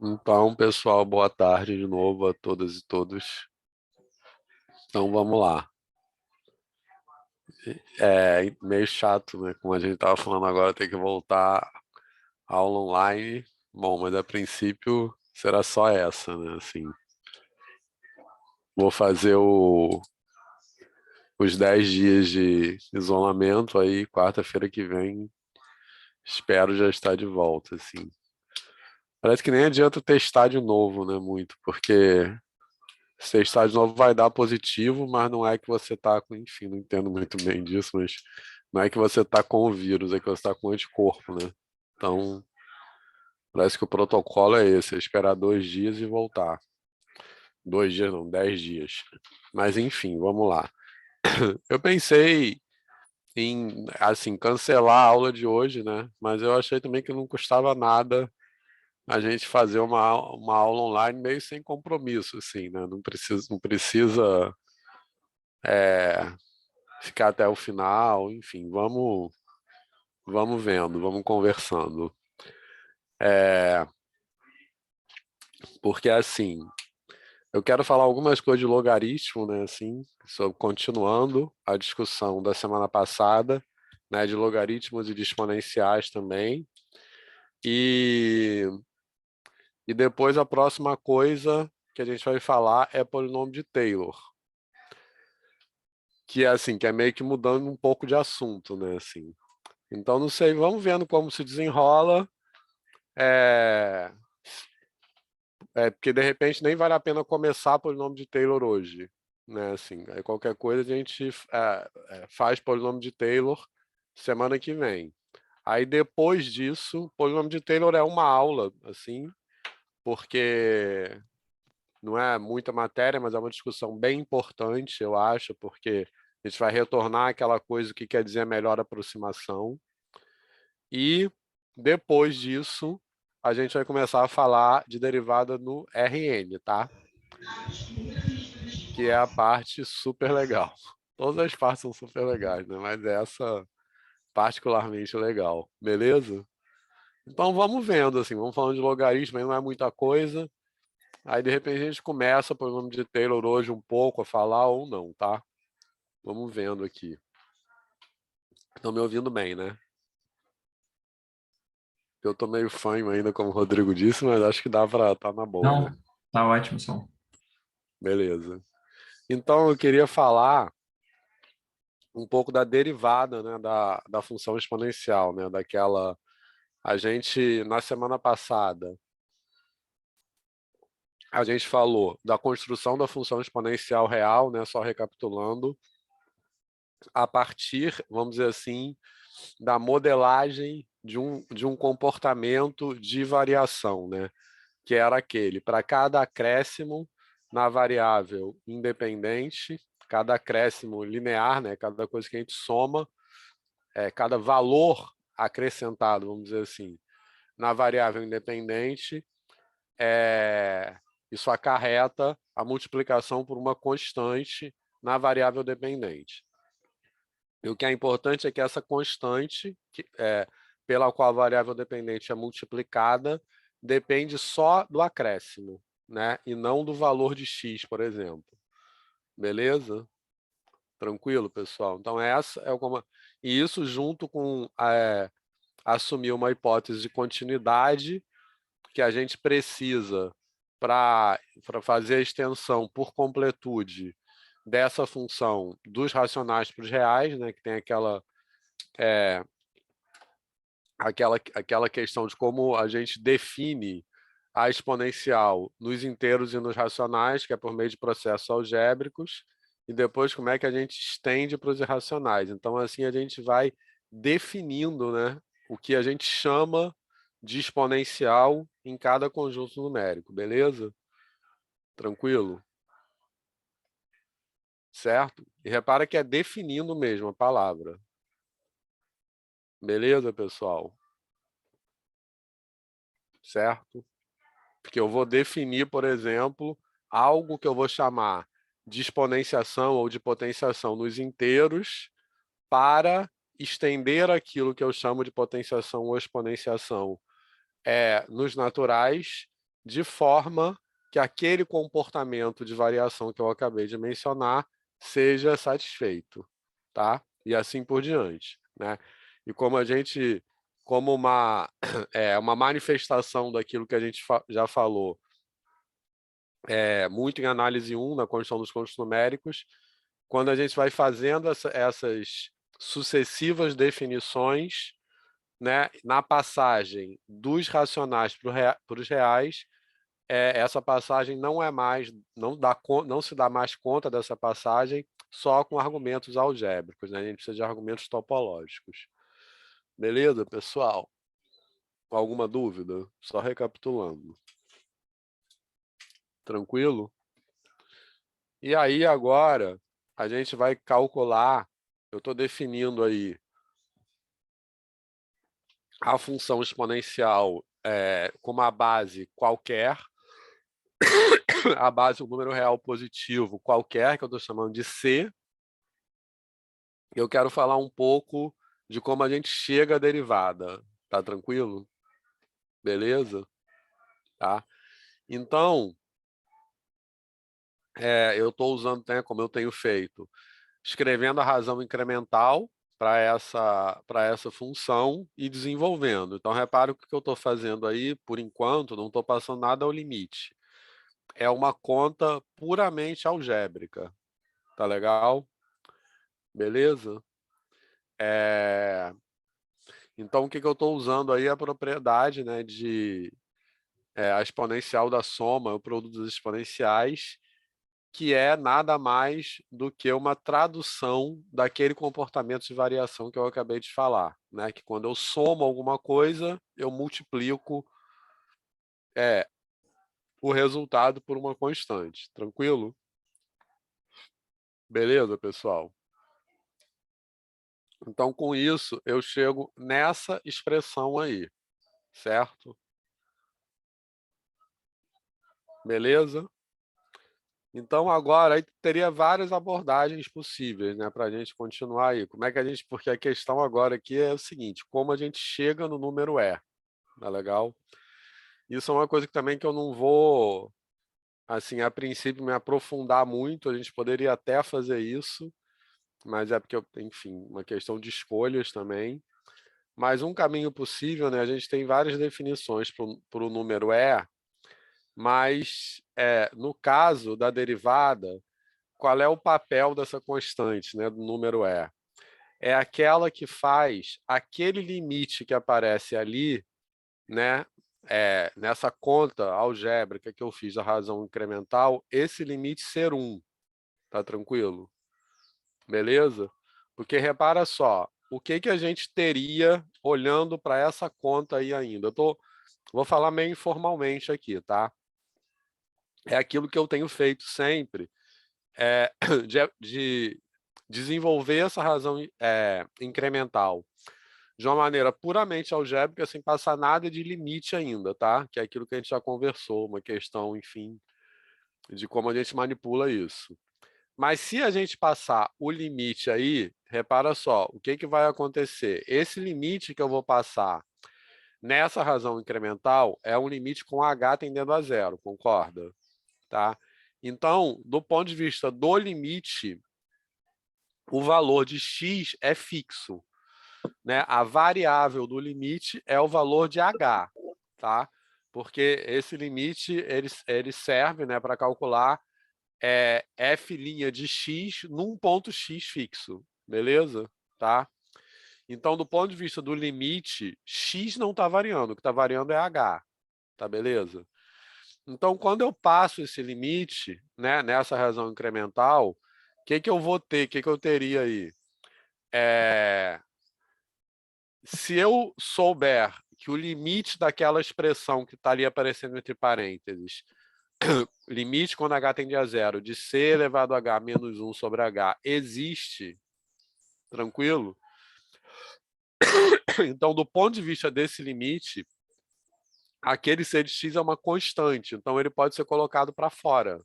Então, pessoal, boa tarde de novo a todas e todos. Então, vamos lá. É meio chato, né? Como a gente estava falando agora, tem que voltar à aula online. Bom, mas a princípio será só essa, né? Assim, vou fazer os 10 dias de isolamento aí, quarta-feira que vem, espero já estar de volta, assim. Parece que nem adianta testar de novo, né? Muito, porque se testar de novo vai dar positivo, mas não é que você tá com, enfim, não entendo muito bem disso, mas não é que você tá com o vírus, é que você tá com o anticorpo, né? Então, parece que o protocolo é esse, é esperar 2 dias e voltar. 2 dias não, 10 dias. Mas enfim, vamos lá. Eu pensei em, assim, cancelar a aula de hoje, né? Mas eu achei também que não custava nada a gente fazer uma aula online meio sem compromisso, assim, né? Não precisa ficar até o final, enfim, vamos vendo, vamos conversando. É, porque assim, eu quero falar algumas coisas de logaritmo, né, assim, continuando a discussão da semana passada, né, de logaritmos e de exponenciais também. E, e depois a próxima coisa que a gente vai falar é polinômio de Taylor, que é assim, que é meio que mudando um pouco de assunto, né, assim. Então, não sei, vamos vendo como se desenrola. É, porque de repente nem vale a pena começar polinômio de Taylor hoje, né? Assim, aí qualquer coisa a gente faz polinômio de Taylor semana que vem. Aí depois disso, polinômio de Taylor é uma aula, assim, porque não é muita matéria, mas é uma discussão bem importante, eu acho, porque a gente vai retornar àquela coisa que quer dizer melhor aproximação. E depois disso, a gente vai começar a falar de derivada no Rn, tá? Que é a parte super legal. Todas as partes são super legais, né? Mas essa particularmente legal, beleza? Então vamos vendo, assim, vamos falando de logaritmo, aí não é muita coisa. Aí de repente a gente começa por nome de Taylor hoje um pouco a falar ou não, tá? Vamos vendo aqui. Estão me ouvindo bem, né? Eu tô meio fanho ainda, como o Rodrigo disse, mas acho que dá pra estar na boa, né? Não, tá ótimo, som. Beleza. Então eu queria falar um pouco da derivada, né, da função exponencial, né, daquela. A gente, na semana passada, a gente falou da construção da função exponencial real, né, só recapitulando, a partir, vamos dizer assim, da modelagem de um comportamento de variação, né, que era aquele, para cada acréscimo na variável independente, cada acréscimo linear, né, cada coisa que a gente soma, cada valor acrescentado, vamos dizer assim, na variável independente, isso acarreta a multiplicação por uma constante na variável dependente. E o que é importante é que essa constante, pela qual a variável dependente é multiplicada, depende só do acréscimo, né? E não do valor de x, por exemplo. Beleza? Tranquilo, pessoal? Então, essa é como. E isso junto com assumir uma hipótese de continuidade que a gente precisa para fazer a extensão por completude dessa função dos racionais para os reais, né, que tem aquela questão de como a gente define a exponencial nos inteiros e nos racionais, que é por meio de processos algébricos, e depois como é que a gente estende para os irracionais. Então, assim, a gente vai definindo, né, o que a gente chama de exponencial em cada conjunto numérico, beleza? Tranquilo? Certo? E repara que é definindo mesmo a palavra. Beleza, pessoal? Certo? Porque eu vou definir, por exemplo, algo que eu vou chamar de exponenciação ou de potenciação nos inteiros para estender aquilo que eu chamo de potenciação ou exponenciação nos naturais de forma que aquele comportamento de variação que eu acabei de mencionar seja satisfeito, tá? E assim por diante, né? E como uma manifestação daquilo que a gente já falou, muito em análise 1, na construção dos conjuntos numéricos, quando a gente vai fazendo essas sucessivas definições, né, na passagem dos racionais para os reais, essa passagem não se dá mais conta dessa passagem só com argumentos algébricos, né? A gente precisa de argumentos topológicos. Beleza, pessoal? Alguma dúvida? Só recapitulando. Tranquilo? E aí, agora, a gente vai calcular, eu estou definindo aí a função exponencial com uma base qualquer, a base é um número real positivo qualquer, que eu estou chamando de C. Eu quero falar um pouco de como a gente chega à derivada. Tá tranquilo? Beleza? Tá? Então, eu estou usando, né, como eu tenho feito, escrevendo a razão incremental para essa função e desenvolvendo. Então, repare o que eu estou fazendo aí, por enquanto, não estou passando nada ao limite. É uma conta puramente algébrica. Tá legal? Beleza? Então, o que eu estou usando aí é a propriedade, né, a exponencial da soma, o produto dos exponenciais, que é nada mais do que uma tradução daquele comportamento de variação que eu acabei de falar, né? Que quando eu somo alguma coisa, eu multiplico o resultado por uma constante. Tranquilo? Beleza, pessoal? Então, com isso, eu chego nessa expressão aí, certo? Beleza? Então, agora, aí teria várias abordagens possíveis, né, para a gente continuar aí. Como é que a gente... Porque a questão agora aqui é o seguinte, como a gente chega no número E, tá legal? Isso é uma coisa que também que eu não vou, assim, a princípio, me aprofundar muito, a gente poderia até fazer isso, mas é porque, enfim, uma questão de escolhas também. Mas um caminho possível, né, a gente tem várias definições para o número E, mas, no caso da derivada, qual é o papel dessa constante, né, do número E? É aquela que faz aquele limite que aparece ali, né, nessa conta algébrica que eu fiz da razão incremental, esse limite ser 1. Tá tranquilo? Beleza? Porque repara só, o que que a gente teria olhando para essa conta aí ainda? Vou falar meio informalmente aqui, tá? É aquilo que eu tenho feito sempre, de desenvolver essa razão incremental de uma maneira puramente algébrica, sem passar nada de limite ainda, tá? Que é aquilo que a gente já conversou, uma questão, enfim, de como a gente manipula isso. Mas se a gente passar o limite aí, repara só, o que que vai acontecer? Esse limite que eu vou passar nessa razão incremental é um limite com h tendendo a zero, concorda? Tá? Então, do ponto de vista do limite, o valor de x é fixo, né? A variável do limite é o valor de h, tá? Porque esse limite ele serve, né, para calcular f' de x num ponto x fixo, beleza? Tá? Então, do ponto de vista do limite, x não está variando, o que está variando é h, tá beleza? Então, quando eu passo esse limite, né, nessa razão incremental, o que que eu vou ter? O que que eu teria aí? Se eu souber que o limite daquela expressão que está ali aparecendo entre parênteses, limite quando h tende a zero, de c elevado a h menos 1 sobre h, existe, tranquilo? Então, do ponto de vista desse limite, aquele c de x é uma constante, então ele pode ser colocado para fora,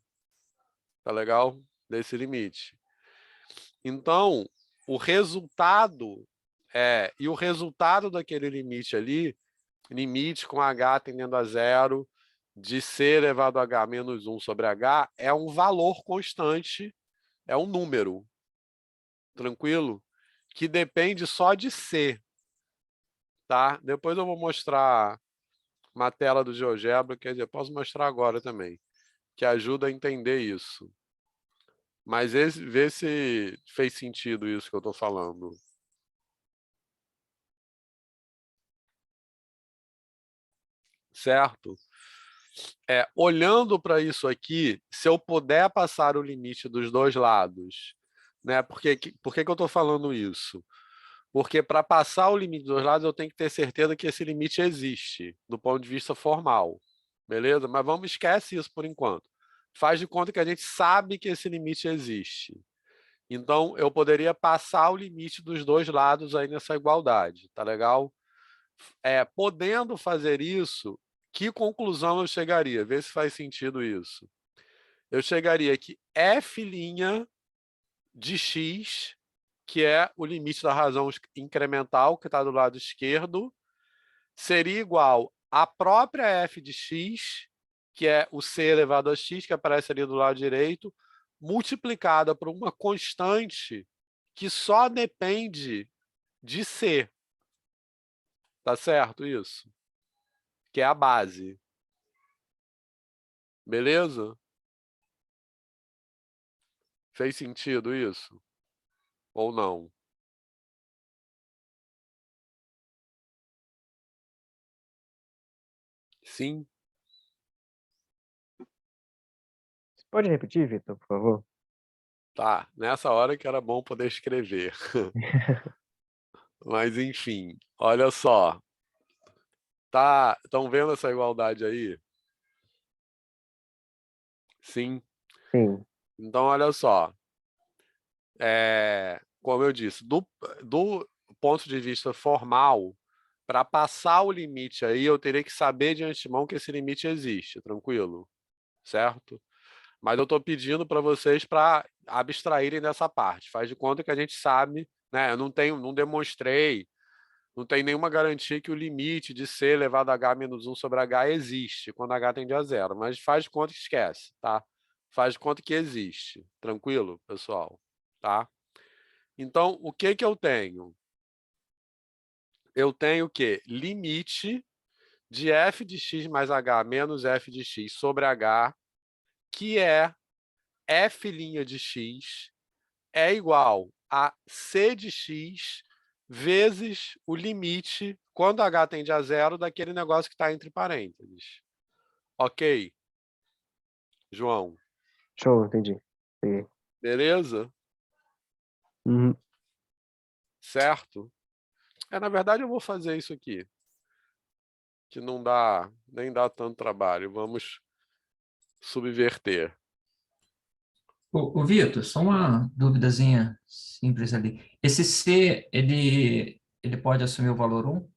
tá legal? Desse limite. Então, o resultado e o resultado daquele limite ali, limite com h tendendo a zero de C elevado a H menos 1 sobre H é um valor constante, é um número, tranquilo? Que depende só de C, tá? Depois eu vou mostrar uma tela do GeoGebra, quer dizer, posso mostrar agora também, que ajuda a entender isso. Mas vê se fez sentido isso que eu estou falando. Certo? Olhando para isso aqui, se eu puder passar o limite dos dois lados, né? Por que eu estou falando isso? Porque para passar o limite dos dois lados, eu tenho que ter certeza que esse limite existe, do ponto de vista formal. Beleza? Mas vamos esquece isso por enquanto. Faz de conta que a gente sabe que esse limite existe. Então, eu poderia passar o limite dos dois lados aí nessa igualdade, tá legal? Podendo fazer isso, que conclusão eu chegaria? Vê se faz sentido isso. Eu chegaria que f' de x, que é o limite da razão incremental, que está do lado esquerdo, seria igual à própria f de x, que é o c elevado a x, que aparece ali do lado direito, multiplicada por uma constante que só depende de c. Tá certo isso? Que é a base. Beleza? Fez sentido isso? Ou não? Sim? Pode repetir, Vitor, por favor? Tá. Nessa hora que era bom poder escrever. Mas enfim, olha só. Tá, estão vendo essa igualdade aí? Sim. Sim. Então, olha só. Como eu disse, do ponto de vista formal, para passar o limite aí, eu teria que saber de antemão que esse limite existe, tranquilo? Certo? Mas eu estou pedindo para vocês para abstraírem dessa parte. Faz de conta que a gente sabe, né? Eu não demonstrei, não tem nenhuma garantia que o limite de C elevado a H menos 1 sobre H existe quando H tende a zero. Mas faz de conta que esquece, tá? Faz de conta que existe. Tranquilo, pessoal? Tá? Então, o que que eu tenho? Eu tenho o quê? Limite de f de x mais h menos f de x sobre h, que é f' de x é igual a c de x vezes o limite, quando h tende a zero, daquele negócio que está entre parênteses. Ok, João? Show, entendi. Peguei. Beleza? Uhum. Certo? Na verdade, eu vou fazer isso aqui, que não dá, nem dá tanto trabalho. Vamos subverter. Ô, Vitor, só uma duvidazinha simples ali. Esse C, ele pode assumir o valor um?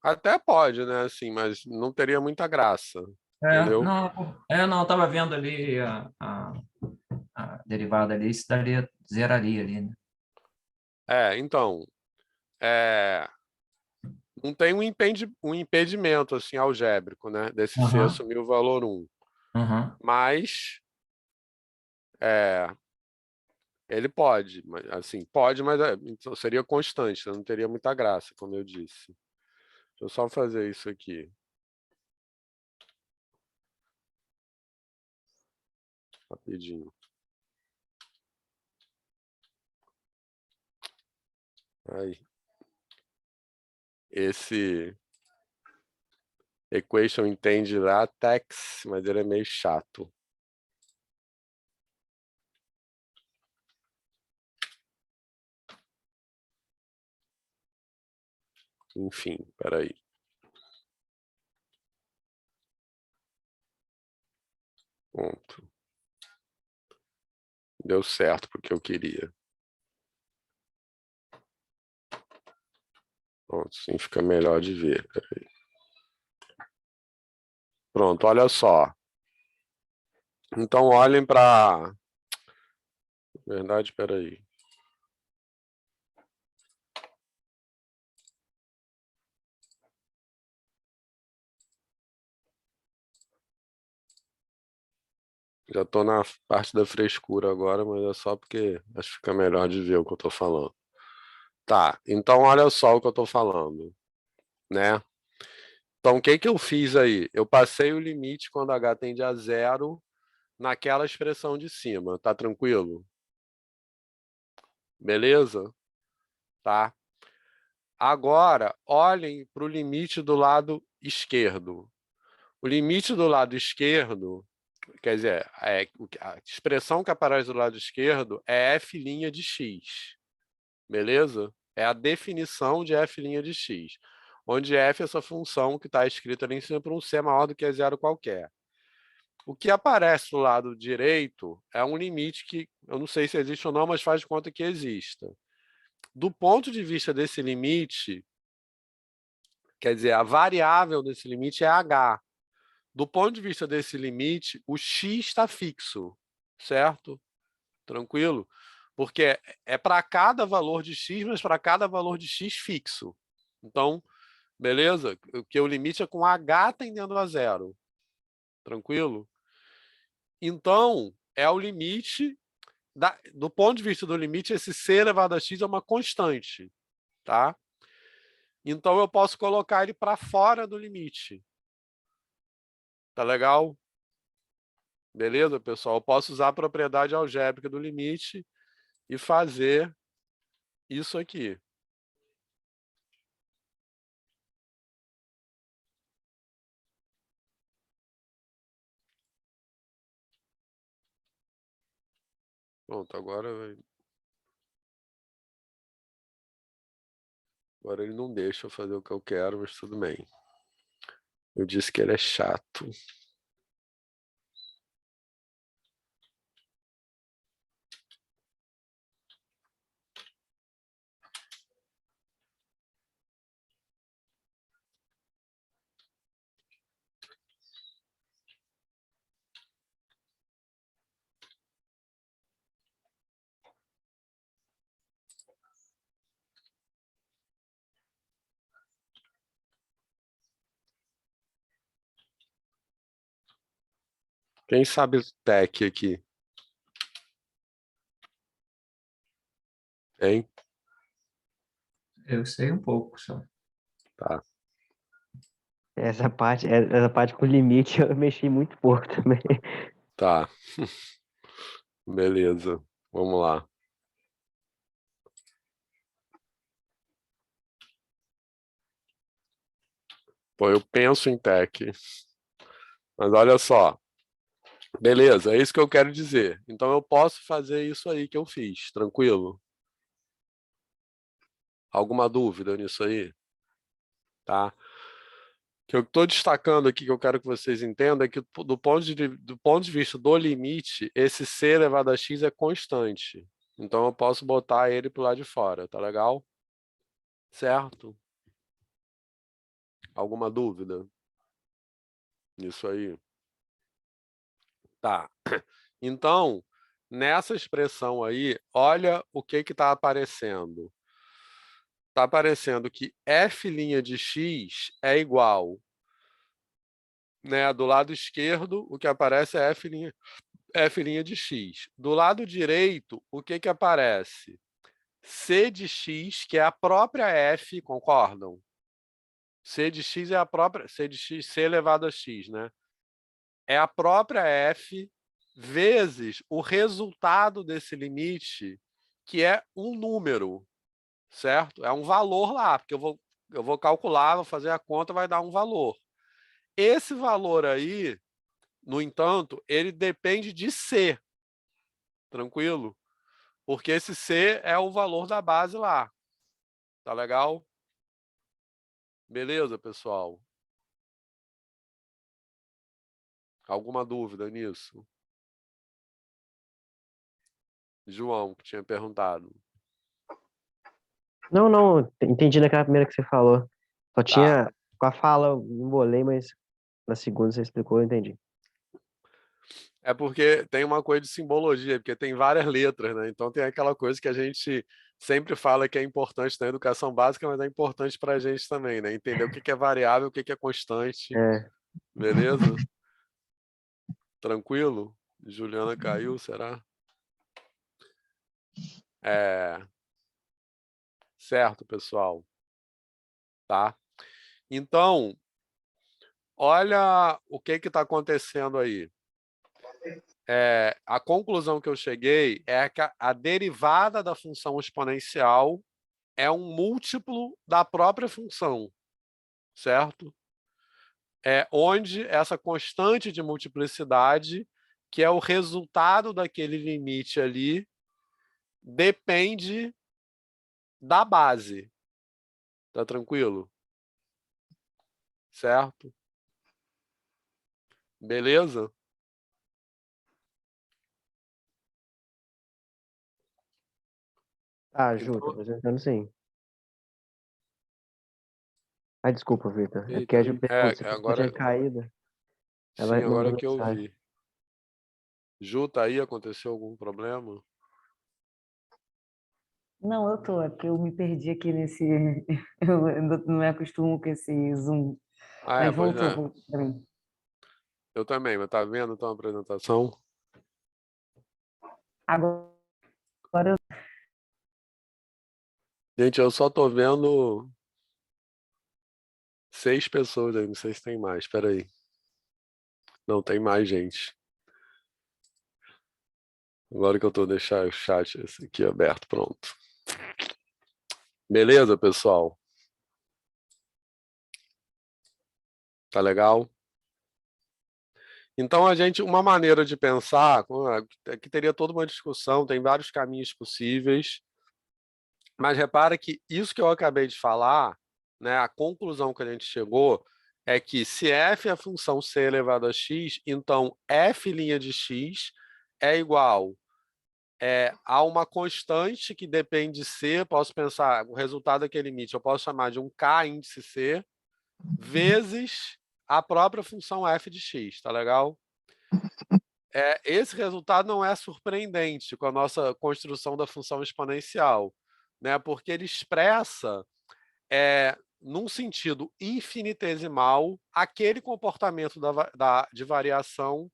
Até pode, né? Assim, mas não teria muita graça, entendeu? Não, eu tava vendo ali a derivada ali, isso daria, zeraria ali, né? Então, é, não tem um impedimento assim algébrico, né? Desse C Aham, assumir o valor um, aham. mas é, ele pode, mas, assim, pode, mas então seria constante, não teria muita graça, como eu disse. Deixa eu só fazer isso aqui, rapidinho. Aí, esse equation entende LaTeX, mas ele é meio chato. Enfim, peraí. Pronto. Deu certo porque eu queria. Pronto, assim fica melhor de ver. Peraí. Pronto, olha só. Então, olhem para... Na verdade, peraí. Já estou na parte da frescura agora, mas é só porque acho que fica melhor de ver o que eu estou falando. Tá, então olha só o que eu estou falando, né? Então, o que que eu fiz aí? Eu passei o limite quando h tende a zero naquela expressão de cima, tá tranquilo? Beleza? Tá? Agora, olhem para o limite do lado esquerdo. O limite do lado esquerdo, quer dizer, a expressão que aparece do lado esquerdo é f' de x. Beleza? É a definição de f' de x. Onde f é essa função que está escrita ali em cima para um c maior do que zero qualquer. O que aparece do lado direito é um limite que eu não sei se existe ou não, mas faz de conta que exista. Do ponto de vista desse limite, quer dizer, a variável desse limite é h. Do ponto de vista desse limite, o x está fixo, certo? Tranquilo? Porque é para cada valor de x, mas para cada valor de x fixo. Então, beleza? Que o limite é com h tendendo a zero. Tranquilo? Então, é o limite, do ponto de vista do limite, esse c elevado a x é uma constante. Tá? Então, eu posso colocar ele para fora do limite. Tá legal? Beleza, pessoal? Eu posso usar a propriedade algébrica do limite e fazer isso aqui. Pronto, agora ele não deixa eu fazer o que eu quero, mas tudo bem. Eu disse que ele é chato. Quem sabe tech aqui? Hein? Eu sei um pouco só. Tá. Essa parte com limite eu mexi muito pouco também. Tá. Beleza. Vamos lá. Pô, eu penso em tech. Mas olha só. Beleza, é isso que eu quero dizer. Então eu posso fazer isso aí que eu fiz, tranquilo? Alguma dúvida nisso aí? Tá? O que eu estou destacando aqui, que eu quero que vocês entendam, é que do ponto de vista do limite, esse c elevado a x é constante. Então eu posso botar ele para o lado de fora, tá legal? Certo? Alguma dúvida nisso aí? Tá. Então, nessa expressão aí, olha o que está aparecendo. Está aparecendo que f' de x é igual, né? Do lado esquerdo, o que aparece é f' de x. Do lado direito, o que que aparece? C de x, que é a própria f, concordam? C de x é a própria, C de x, C elevado a x, né? É a própria f vezes o resultado desse limite, que é um número, certo? É um valor lá, porque eu vou calcular, vou fazer a conta, vai dar um valor. Esse valor aí, no entanto, ele depende de C, tranquilo? Porque esse C é o valor da base lá. Tá legal? Beleza, pessoal? Alguma dúvida nisso? João, que tinha perguntado. Não, entendi naquela primeira que você falou. Só Tá. tinha, com a fala, eu embolei, mas na segunda você explicou, eu entendi. É porque tem uma coisa de simbologia, porque tem várias letras, né? Então tem aquela coisa que a gente sempre fala que é importante na educação básica, mas é importante para a gente também, né? Entender o que que é variável, o que que é constante, É, beleza? Tranquilo? Juliana caiu, será? Certo, pessoal. Tá? Então, olha o que está acontecendo aí. A conclusão que eu cheguei é que a derivada da função exponencial é um múltiplo da própria função, certo? Onde essa constante de multiplicidade, que é o resultado daquele limite ali, depende da base. Tá tranquilo? Certo? Beleza? Ah, Ju, tô Então, apresentando sim. Ah, desculpa, Vitor. É porque eita, a Ju perguntou, você falou que agora, tinha caído. Ela sim, mandou agora que eu mensagem. vi. Ju, tá aí? Aconteceu algum problema? Não, eu tô, é porque eu me perdi aqui nesse. Eu ainda não me acostumo com esse Zoom. Mas Pois voltou, é. voltou pra mim. Eu também, mas tá vendo então a apresentação? Agora eu. Gente, eu só tô vendo 6 pessoas aí, não sei se tem mais, espera aí. Não, tem mais gente. Agora que eu tô deixando o chat esse aqui aberto, pronto. Beleza, pessoal? Tá legal? Então, uma maneira de pensar, que teria toda uma discussão, tem vários caminhos possíveis, mas repara que isso que eu acabei de falar, né, a conclusão que a gente chegou é que se f é a função c elevado a x, então f' de x é igual a uma constante que depende de c, posso pensar, o resultado daquele limite, eu posso chamar de um k índice c, vezes a própria função f de x, tá legal? Esse resultado não é surpreendente com a nossa construção da função exponencial, né? Porque ele expressa, num sentido infinitesimal, aquele comportamento de variação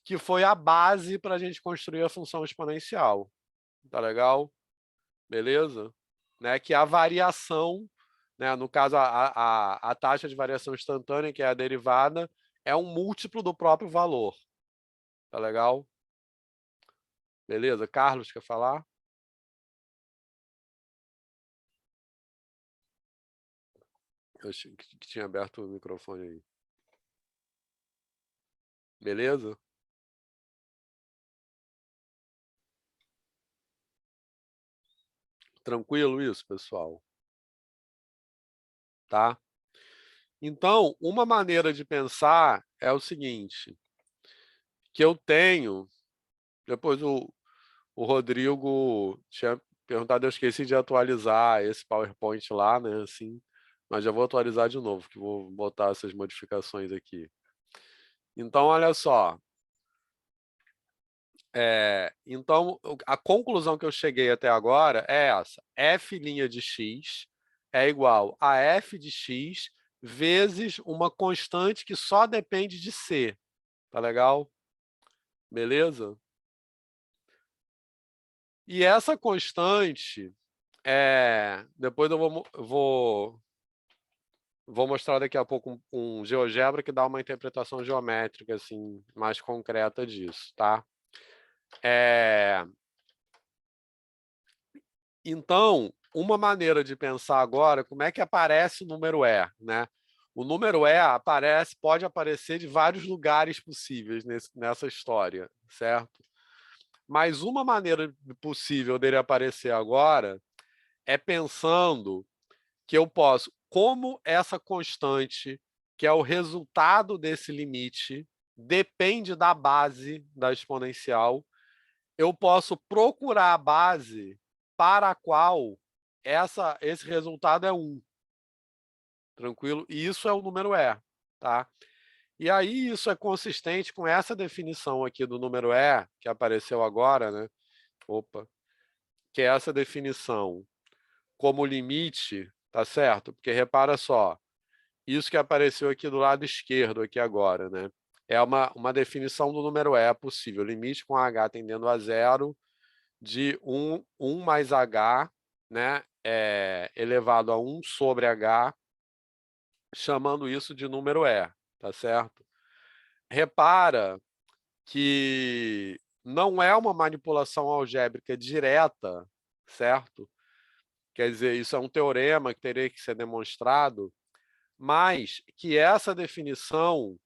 que foi a base para a gente construir a função exponencial. Tá legal? Beleza? Né? Que a variação, né? No caso, a taxa de variação instantânea, que é a derivada, é um múltiplo do próprio valor. Tá legal? Beleza? Carlos, quer falar? Eu achei que tinha aberto o microfone aí. Beleza? Tranquilo isso, pessoal? Tá? Então, uma maneira de pensar é o seguinte, que eu tenho, depois o Rodrigo tinha perguntado, eu esqueci de atualizar esse PowerPoint lá, né, assim, mas já vou atualizar de novo, que vou botar essas modificações aqui. Então, olha só, então, a conclusão que eu cheguei até agora é essa. F' de x é igual a f de x vezes uma constante que só depende de c. Tá legal? Beleza? E essa constante, depois eu vou mostrar daqui a pouco um GeoGebra que dá uma interpretação geométrica assim, mais concreta disso, tá? Então, uma maneira de pensar agora, como é que aparece o número E, né? O número E pode aparecer de vários lugares possíveis nessa história, certo? Mas uma maneira possível dele aparecer agora é pensando que eu posso, como essa constante, que é o resultado desse limite, depende da base da exponencial, eu posso procurar a base para a qual esse resultado é 1. Tranquilo? E isso é o número E. Tá? E aí isso é consistente com essa definição aqui do número E, que apareceu agora, né? Opa. Que é essa definição como limite, tá certo? Porque repara só, isso que apareceu aqui do lado esquerdo aqui agora, né? é uma definição do número E possível. Limite com h tendendo a zero de 1 mais h, né, elevado a 1 sobre h, chamando isso de número E, tá certo? Repara que não é uma manipulação algébrica direta, certo? Quer dizer, isso é um teorema que teria que ser demonstrado, mas que essa definição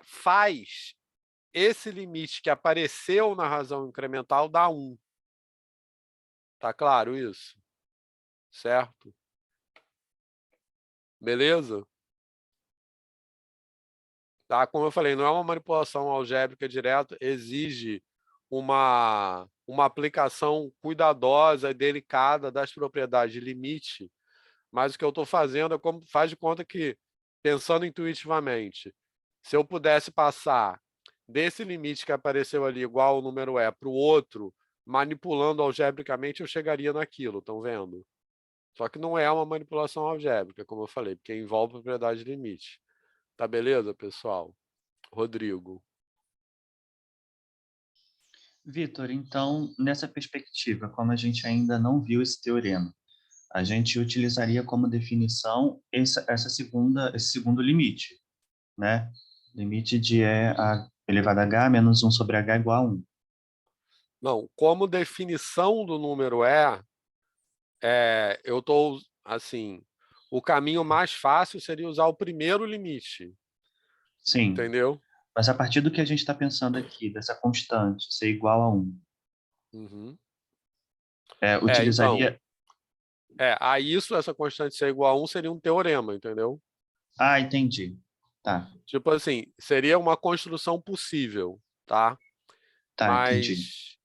faz esse limite que apareceu na razão incremental dar 1. Tá claro isso? Certo? Beleza? Tá? Como eu falei, não é uma manipulação algébrica direta, exige uma aplicação cuidadosa e delicada das propriedades de limite, mas o que eu estou fazendo é como faz de conta que, pensando intuitivamente, se eu pudesse passar desse limite que apareceu ali igual ao número E para o outro, manipulando algebricamente, eu chegaria naquilo, estão vendo? Só que não é uma manipulação algébrica, como eu falei, porque envolve propriedade de limite. Tá beleza, pessoal? Rodrigo. Vitor, então, nessa perspectiva, como a gente ainda não viu esse teorema, a gente utilizaria como definição esse segundo limite, né? Limite de E elevado a H menos 1 sobre H igual a 1. Não, como definição do número eu estou, assim, o caminho mais fácil seria usar o primeiro limite, Sim, entendeu? mas a partir do que a gente está pensando aqui, dessa constante ser igual a 1, Uhum. utilizaria... A isso, essa constante ser igual a 1 seria um teorema, entendeu? Ah, entendi. Tá, Tipo assim, seria uma construção possível, tá? entendi. Mas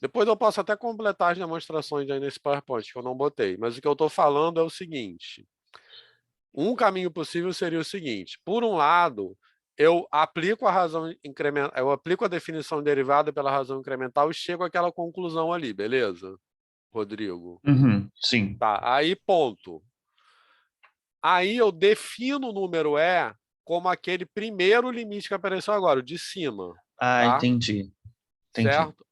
depois eu posso até completar as demonstrações aí nesse PowerPoint, que eu não botei. Mas o que eu estou falando é o seguinte. Um caminho possível seria o seguinte. Por um lado, eu aplico a razão incremental, eu aplico a definição derivada pela razão incremental e chego àquela conclusão ali, beleza, Rodrigo? Uhum, sim. Tá, aí ponto. Aí eu defino o número E como aquele primeiro limite que apareceu agora, o de cima, Ah, tá? entendi. Certo?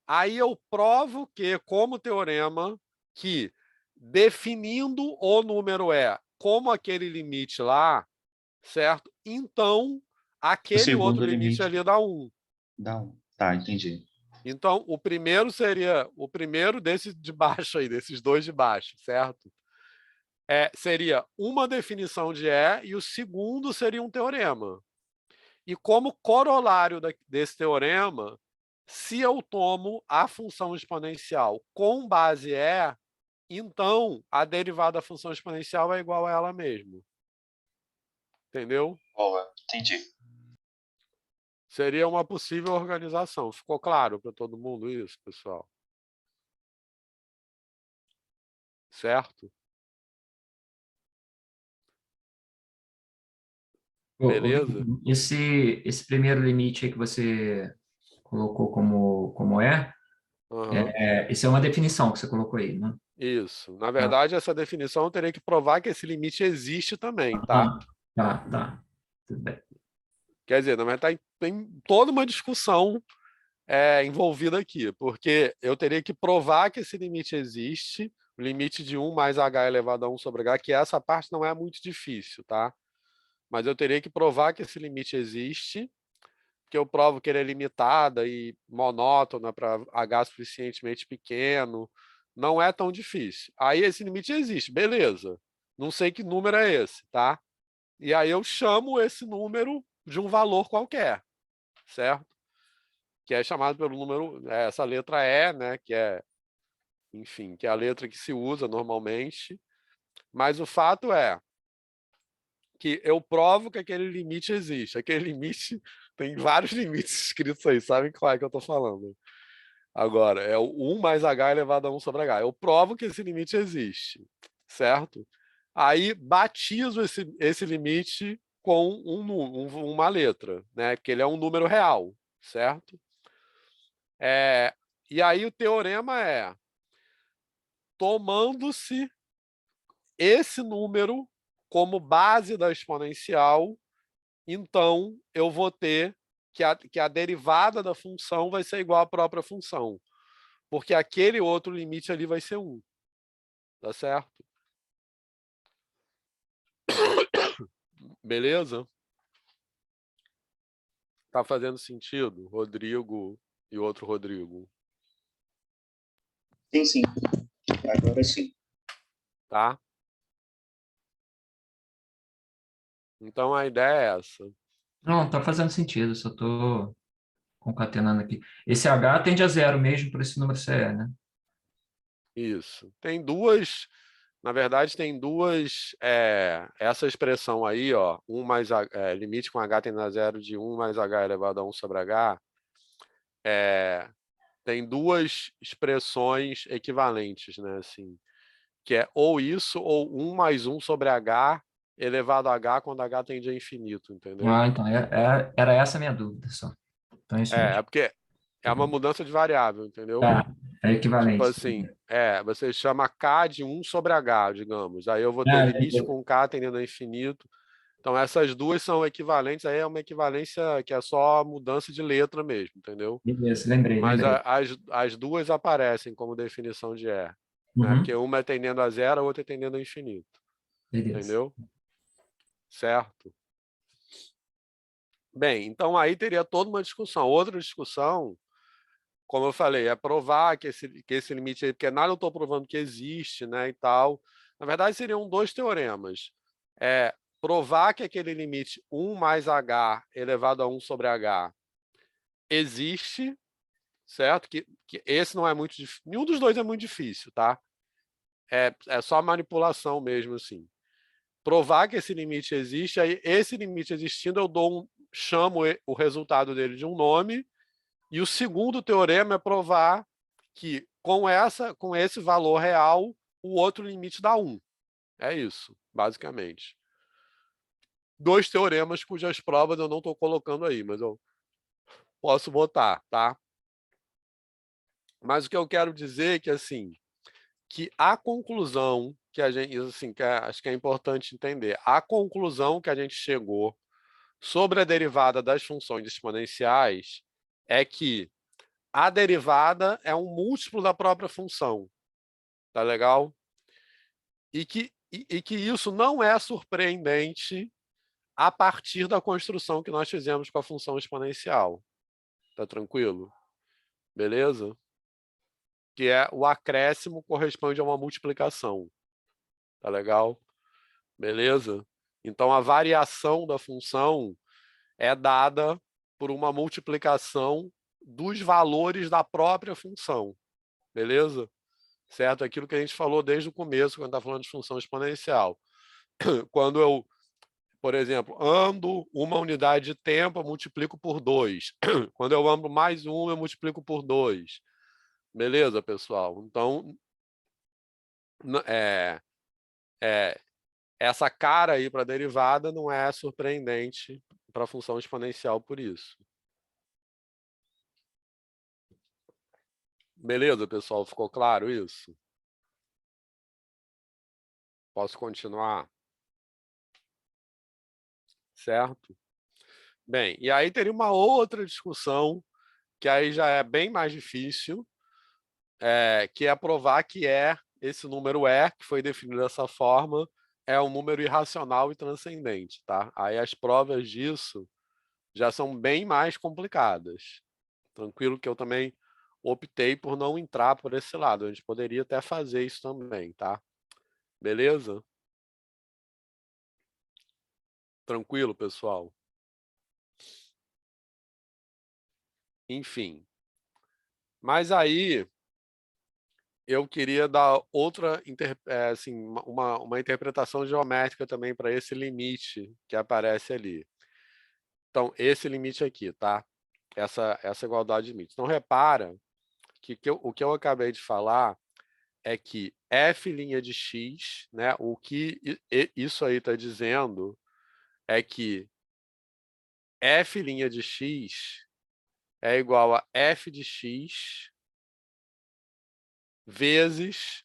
Aí eu provo que, como teorema, que definindo o número E como aquele limite lá, certo? Então, O aquele outro segundo limite limite ali dá 1. dá 1. Tá, entendi. Então, o primeiro desse de baixo aí, desses dois de baixo, certo? Seria uma definição de E e o segundo seria um teorema. E como corolário desse teorema, se eu tomo a função exponencial com base E, então a derivada da função exponencial é igual a ela mesma. Entendeu? Boa, entendi. Seria uma possível organização. Ficou claro para todo mundo isso, pessoal? Certo? Ô, Beleza? Vitor, esse primeiro limite aí que você colocou como Uhum. isso é uma definição que você colocou aí, né? Isso. Na Tá, verdade, essa definição eu teria que provar que esse limite existe também, tá? tá. Tudo bem. Quer dizer, na verdade, tem toda uma discussão envolvida aqui, porque eu teria que provar que esse limite existe, o limite de 1 mais h elevado a 1 sobre h, que essa parte não é muito difícil, tá? Mas eu teria que provar que esse limite existe, que eu provo que ele é limitada e monótona para h suficientemente pequeno, não é tão difícil. Aí esse limite existe, beleza. Não sei que número é esse, tá? E aí eu chamo esse número de um valor qualquer, certo? Que é chamado pelo número, essa letra E, né? Que é, enfim, que é a letra que se usa normalmente. Mas o fato é que eu provo que aquele limite existe. Aquele limite tem vários limites escritos aí, sabem qual é que eu estou falando? Agora, é o 1 mais h elevado a 1 sobre h. Eu provo que esse limite existe, certo? Aí batizo esse limite com uma letra, né? Que ele é um número real, certo? E aí o teorema é: tomando-se esse número como base da exponencial, então eu vou ter que a derivada da função vai ser igual à própria função, porque aquele outro limite ali vai ser 1. Tá certo? Beleza? Tá fazendo sentido, Rodrigo e outro Rodrigo? Sim, sim. Agora sim. Tá? Então a ideia é essa. Não, tá fazendo sentido, só tô concatenando aqui. Esse H tende a 0 mesmo por esse número CE, né? Isso. Tem duas, na verdade, tem duas, essa expressão aí, ó, limite com H tendendo a 0 de 1 mais H elevado a 1 sobre H, tem duas expressões equivalentes, né, assim, que é ou isso ou 1 mais 1 sobre H elevado a H quando H tende a infinito, entendeu? Ah, então, era essa a minha dúvida só. Então é isso É mesmo. porque é uma mudança de variável, entendeu? É Tipo equivalente. assim, você chama K de 1 sobre H, digamos. Aí eu vou ter Ah, limite com K tendendo a infinito. Então essas duas são equivalentes, aí é uma equivalência que é só mudança de letra mesmo, entendeu? beleza, lembrei, Mas lembrei. as duas aparecem como definição de E, né? Uhum, Porque uma é tendendo a 0, a outra é tendendo a infinito, beleza. entendeu? Certo? Bem, então aí teria toda uma discussão. Outra discussão, como eu falei, é provar que esse limite aí, porque nada eu estou provando que existe, né, e tal. Na verdade, seriam dois teoremas. Provar que aquele limite 1 mais h elevado a 1 sobre h existe, certo? Que esse não é muito difícil. Nenhum dos dois é muito difícil, tá? É só manipulação mesmo, assim. Provar que esse limite existe, aí esse limite existindo, chamo o resultado dele de um nome, e o segundo teorema é provar que com esse valor real, o outro limite dá 1. É isso, basicamente. Dois teoremas cujas provas eu não estou colocando aí, mas eu posso botar, tá? Mas o que eu quero dizer é que, assim, que a conclusão que a gente, assim, acho que é importante entender, a conclusão que a gente chegou sobre a derivada das funções exponenciais é que a derivada é um múltiplo da própria função. Tá legal? E que isso não é surpreendente a partir da construção que nós fizemos com a função exponencial. Tá tranquilo? Beleza? Que é o acréscimo corresponde a uma multiplicação. Tá legal? Beleza? Então, a variação da função é dada por uma multiplicação dos valores da própria função. Beleza? Certo? Aquilo que a gente falou desde o começo, quando está falando de função exponencial. Quando eu, por exemplo, ando uma unidade de tempo, eu multiplico por 2. Quando eu ando mais um, eu multiplico por 2. Beleza, pessoal? Então, é, essa cara aí para a derivada não é surpreendente para a função exponencial por isso. Beleza, pessoal? Ficou claro isso? Posso continuar? Certo? Bem, e aí teria uma outra discussão, que aí já é bem mais difícil, que é provar que esse número que foi definido dessa forma, é um número irracional e transcendente, tá? Aí as provas disso já são bem mais complicadas. Tranquilo que eu também optei por não entrar por esse lado. A gente poderia até fazer isso também, tá? Beleza? Tranquilo, pessoal? Enfim. Mas aí eu queria dar outra, assim, uma interpretação geométrica também para esse limite que aparece ali. Então, esse limite aqui, tá? Essa igualdade de limites. Então, repara que o que eu acabei de falar é que f' de x, né? O que isso aí está dizendo é que f' de x é igual a f de x vezes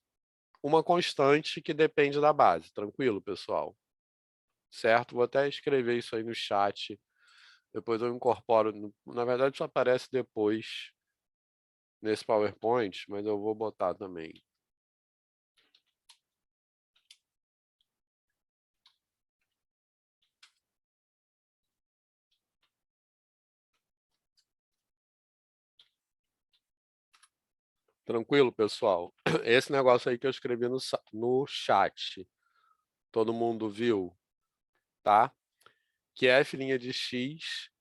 uma constante que depende da base. Tranquilo, pessoal? certo? Vou até escrever isso aí no chat. Depois eu incorporo. Na verdade, só aparece depois nesse PowerPoint, mas eu vou botar também. Tranquilo, pessoal? Esse negócio aí que eu escrevi no chat. Todo mundo viu, tá? Que f' de x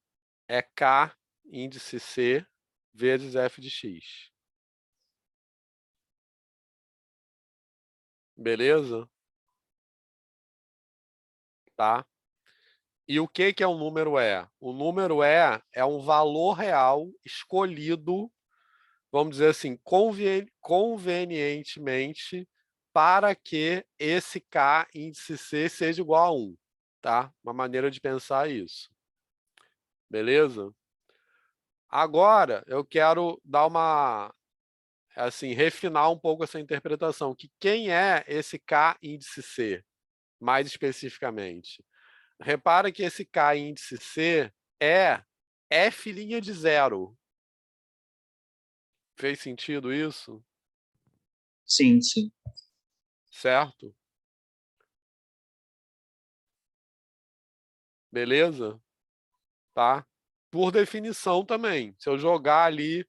é k índice C vezes f de x. Beleza? Tá? E o que é um número E? O número E é um valor real escolhido, vamos dizer assim, convenientemente para que esse K índice C seja igual a 1. Tá? Uma maneira de pensar isso. Beleza? Agora, eu quero dar uma, assim, refinar um pouco essa interpretação, que quem é esse K índice C, mais especificamente? Repara que esse K índice C é f' de 0. Fez sentido isso? Sim, sim. Certo? Beleza? Tá? Por definição também. Se eu jogar ali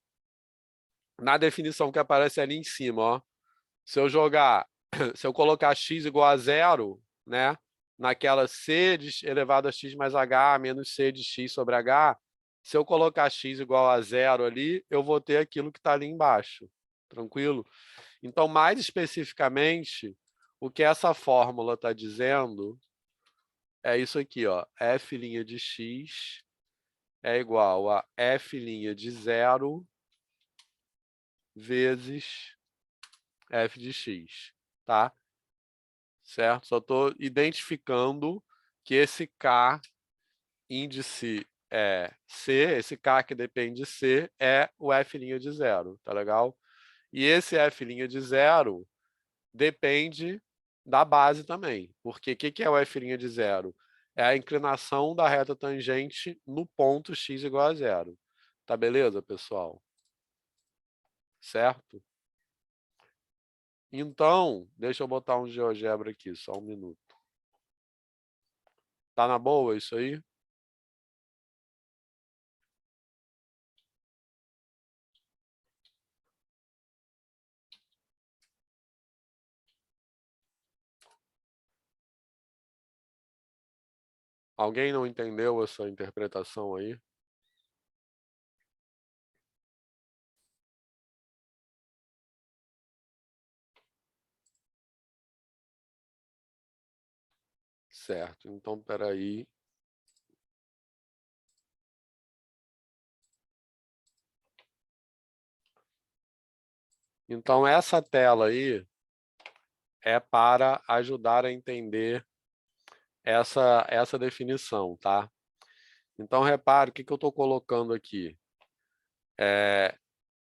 na definição que aparece ali em cima, ó. Se eu jogar, se eu colocar x igual a 0, né? Naquela c de elevado a x mais h menos c de x sobre h, se eu colocar x igual a 0 ali, eu vou ter aquilo que está ali embaixo. Tranquilo? Então, mais especificamente, o que essa fórmula está dizendo é isso aqui, ó. F' de x é igual a f' de 0 vezes f de x, tá? Certo? Só estou identificando que esse K índice C, esse K que depende de C, é o f' de 0, tá legal? E esse f' de 0 depende da base também, porque o que é o f' de 0? É a inclinação da reta tangente no ponto x igual a 0. Tá beleza, pessoal? Certo? Então, deixa eu botar um GeoGebra aqui, só um minuto. Tá na boa isso aí? Alguém não entendeu essa interpretação aí? Certo, então espera aí. Então essa tela aí é para ajudar a entender essa definição, tá? Então repare o que eu estou colocando aqui.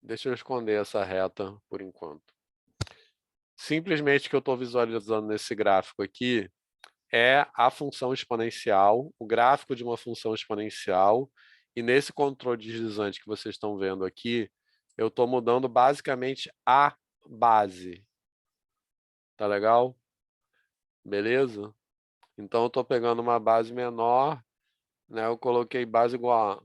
Deixa eu esconder essa reta por enquanto. Simplesmente o que eu estou visualizando nesse gráfico aqui é a função exponencial, o gráfico de uma função exponencial, e nesse controle deslizante que vocês estão vendo aqui, eu estou mudando basicamente a base. Tá legal? Beleza? Então eu estou pegando uma base menor, né? Eu coloquei base igual a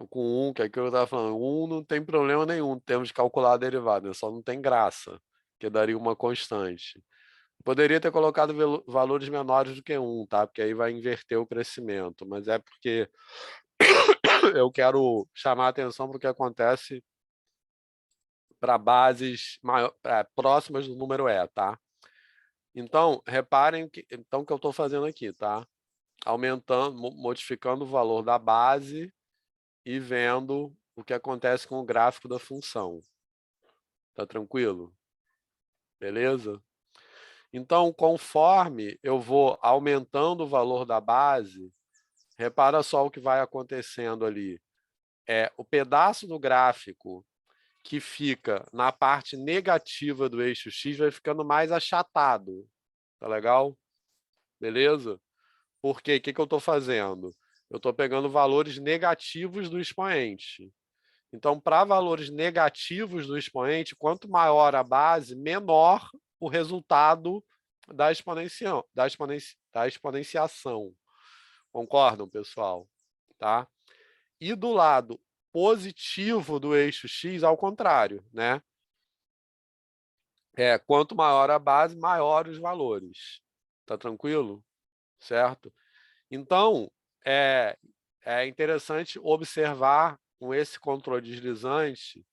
com 1, que é aquilo que eu estava falando. 1 não tem problema nenhum, temos de calcular a derivada, né? Só não tem graça, que daria uma constante. Poderia ter colocado valores menores do que 1, tá? Porque aí vai inverter o crescimento, mas é porque eu quero chamar a atenção para o que acontece para bases próximas do número E, tá? Então, reparem que eu estou fazendo aqui, tá? Aumentando, modificando o valor da base e vendo o que acontece com o gráfico da função. Tá tranquilo? Beleza? Então, conforme eu vou aumentando o valor da base, repara só o que vai acontecendo ali. O pedaço do gráfico que fica na parte negativa do eixo X vai ficando mais achatado. Tá legal? Beleza? Porque o que eu estou fazendo? Eu estou pegando valores negativos do expoente. Então, para valores negativos do expoente, quanto maior a base, menor o resultado da exponenciação. Concordam, pessoal? Tá? E do lado positivo do eixo x, ao contrário, né? Quanto maior a base, maior os valores. Tá tranquilo? Certo? Então, é interessante observar com esse controle deslizante,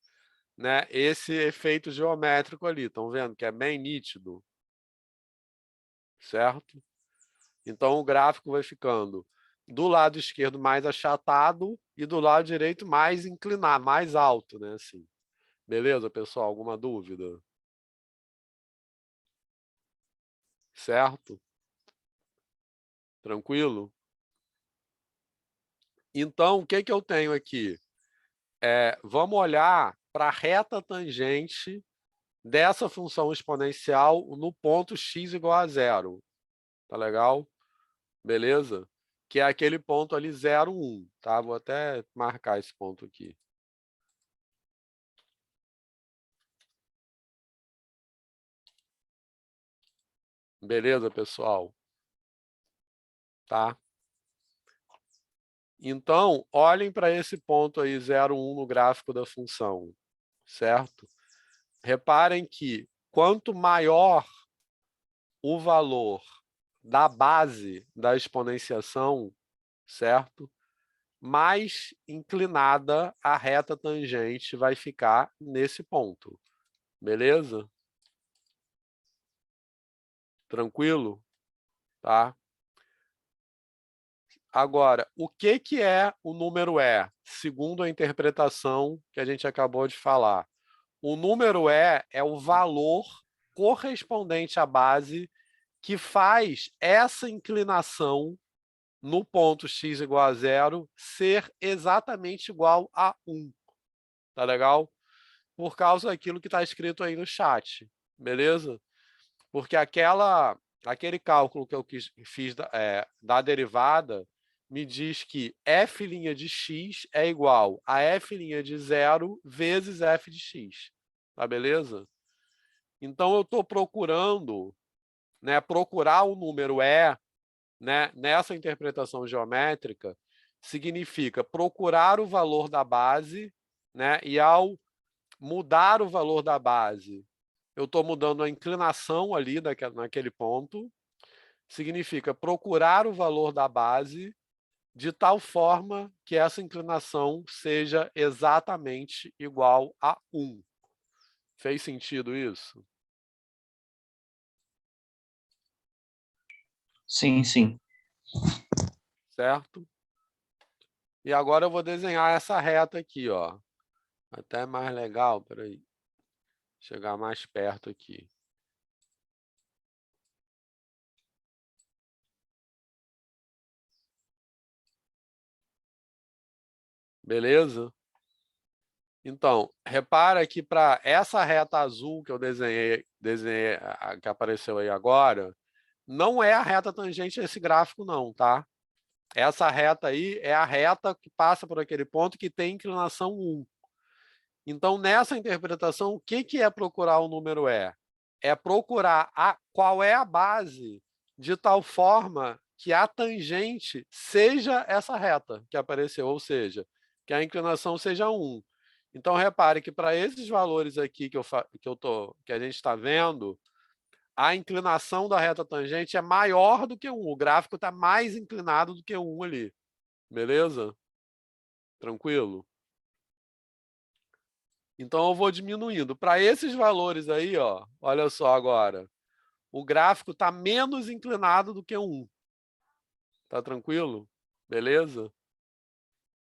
né, esse efeito geométrico ali. Estão vendo que é bem nítido? Certo? Então, o gráfico vai ficando do lado esquerdo mais achatado e do lado direito mais inclinado, mais alto, né? Assim. Beleza, pessoal? Alguma dúvida? Certo? Tranquilo? Então, o que eu tenho aqui? Vamos olhar para a reta tangente dessa função exponencial no ponto x igual a zero. Tá legal? Beleza? Que é aquele ponto ali 0, 1. Tá? Vou até marcar esse ponto aqui. Beleza, pessoal? Tá? Então, olhem para esse ponto aí, 0, 1, no gráfico da função. Certo? Reparem que quanto maior o valor da base da exponenciação, certo? Mais inclinada a reta tangente vai ficar nesse ponto. Beleza? Tranquilo? Tá? Agora, o que é o número E, segundo a interpretação que a gente acabou de falar? O número E é o valor correspondente à base que faz essa inclinação no ponto x igual a zero ser exatamente igual a 1. Tá legal? Por causa daquilo que está escrito aí no chat. Beleza? Porque aquele cálculo que eu fiz da derivada me diz que f' de x é igual a f' de zero vezes f de x. Tá beleza? Então, eu estou procurando, né, procurar o número E, né, nessa interpretação geométrica, significa procurar o valor da base, né, e ao mudar o valor da base, eu estou mudando a inclinação ali naquele ponto, significa procurar o valor da base de tal forma que essa inclinação seja exatamente igual a 1. Fez sentido isso? Sim, sim. Certo? E agora eu vou desenhar essa reta aqui, ó. Até mais legal, peraí. Chegar mais perto aqui. Beleza? Então, repara que para essa reta azul que eu desenhei, que apareceu aí agora, não é a reta tangente a esse gráfico não, tá? Essa reta aí é a reta que passa por aquele ponto que tem inclinação 1. Então, nessa interpretação, o que é procurar o número E? É procurar qual é a base de tal forma que a tangente seja essa reta que apareceu, ou seja, que a inclinação seja 1. Então, repare que para esses valores aqui que a gente está vendo, a inclinação da reta tangente é maior do que 1. O gráfico está mais inclinado do que 1 ali. Beleza? Tranquilo? Então, eu vou diminuindo. Para esses valores aí, ó, olha só agora. O gráfico está menos inclinado do que 1. Tá tranquilo? Beleza?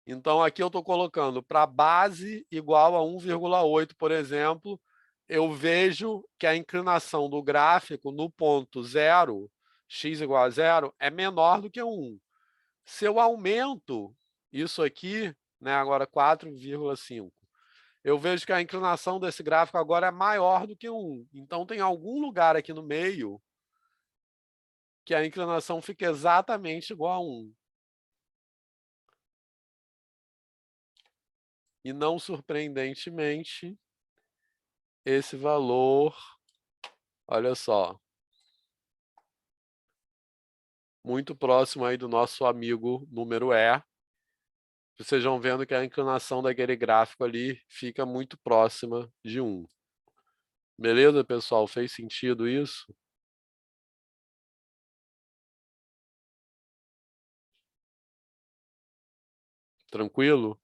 Então, aqui eu estou colocando para base igual a 1,8, por exemplo, eu vejo que a inclinação do gráfico no ponto 0, x igual a 0, é menor do que 1. Se eu aumento isso aqui, né, agora 4,5, eu vejo que a inclinação desse gráfico agora é maior do que 1. Então, tem algum lugar aqui no meio que a inclinação fica exatamente igual a 1. E não surpreendentemente, esse valor, olha só, muito próximo aí do nosso amigo número E. Vocês vão vendo que a inclinação daquele gráfico ali fica muito próxima de 1. Beleza, pessoal? Fez sentido isso? Tranquilo?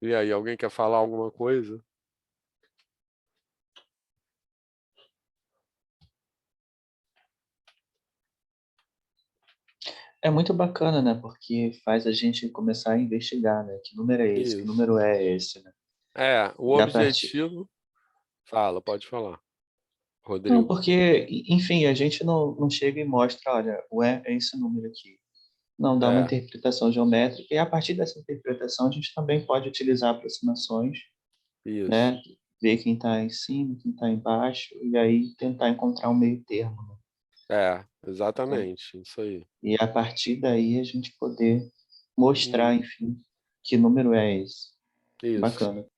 E aí, alguém quer falar alguma coisa? É muito bacana, né? Porque faz a gente começar a investigar, né? Que número é esse? Que Isso. número é esse, né? O E a partir... objetivo... Fala, pode falar, Não, Rodrigo. porque, enfim, a gente não chega e mostra, olha, é esse número aqui. Não, dá uma É, interpretação geométrica, e a partir dessa interpretação a gente também pode utilizar aproximações, isso. né? Ver quem está em cima, quem está embaixo, e aí tentar encontrar um meio termo, né? Exatamente, isso aí. E a partir daí a gente poder mostrar, Hum, enfim, que número é esse. isso. Bacana.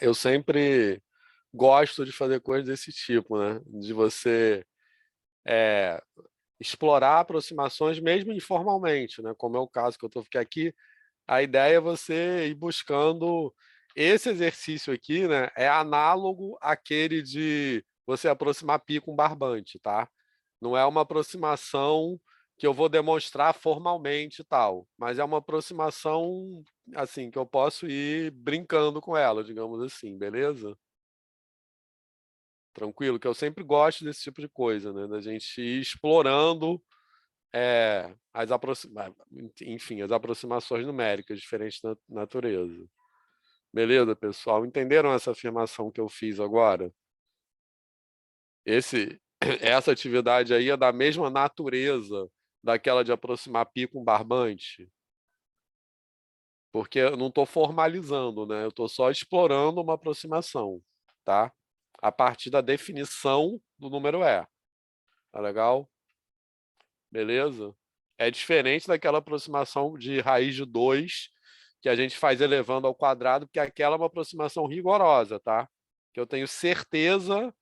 Eu sempre gosto de fazer coisas desse tipo, né? De você explorar aproximações mesmo informalmente, né? Como é o caso que eu estou aqui. A ideia é você ir buscando esse exercício aqui, né? É análogo àquele de você aproximar pi com barbante, tá? Não é uma aproximação que eu vou demonstrar formalmente e tal, mas é uma aproximação assim que eu posso ir brincando com ela, digamos assim, beleza? Tranquilo, que eu sempre gosto desse tipo de coisa, né? Da gente ir explorando enfim, as aproximações numéricas diferentes da natureza. Beleza, pessoal? Entenderam essa afirmação que eu fiz agora? Essa atividade aí é da mesma natureza daquela de aproximar pi com barbante? Porque eu não estou formalizando, né? Eu estou só explorando uma aproximação, tá? A partir da definição do número E. Tá legal? Beleza? É diferente daquela aproximação de raiz de 2 que a gente faz elevando ao quadrado, porque aquela é uma aproximação rigorosa, tá? Que eu tenho certeza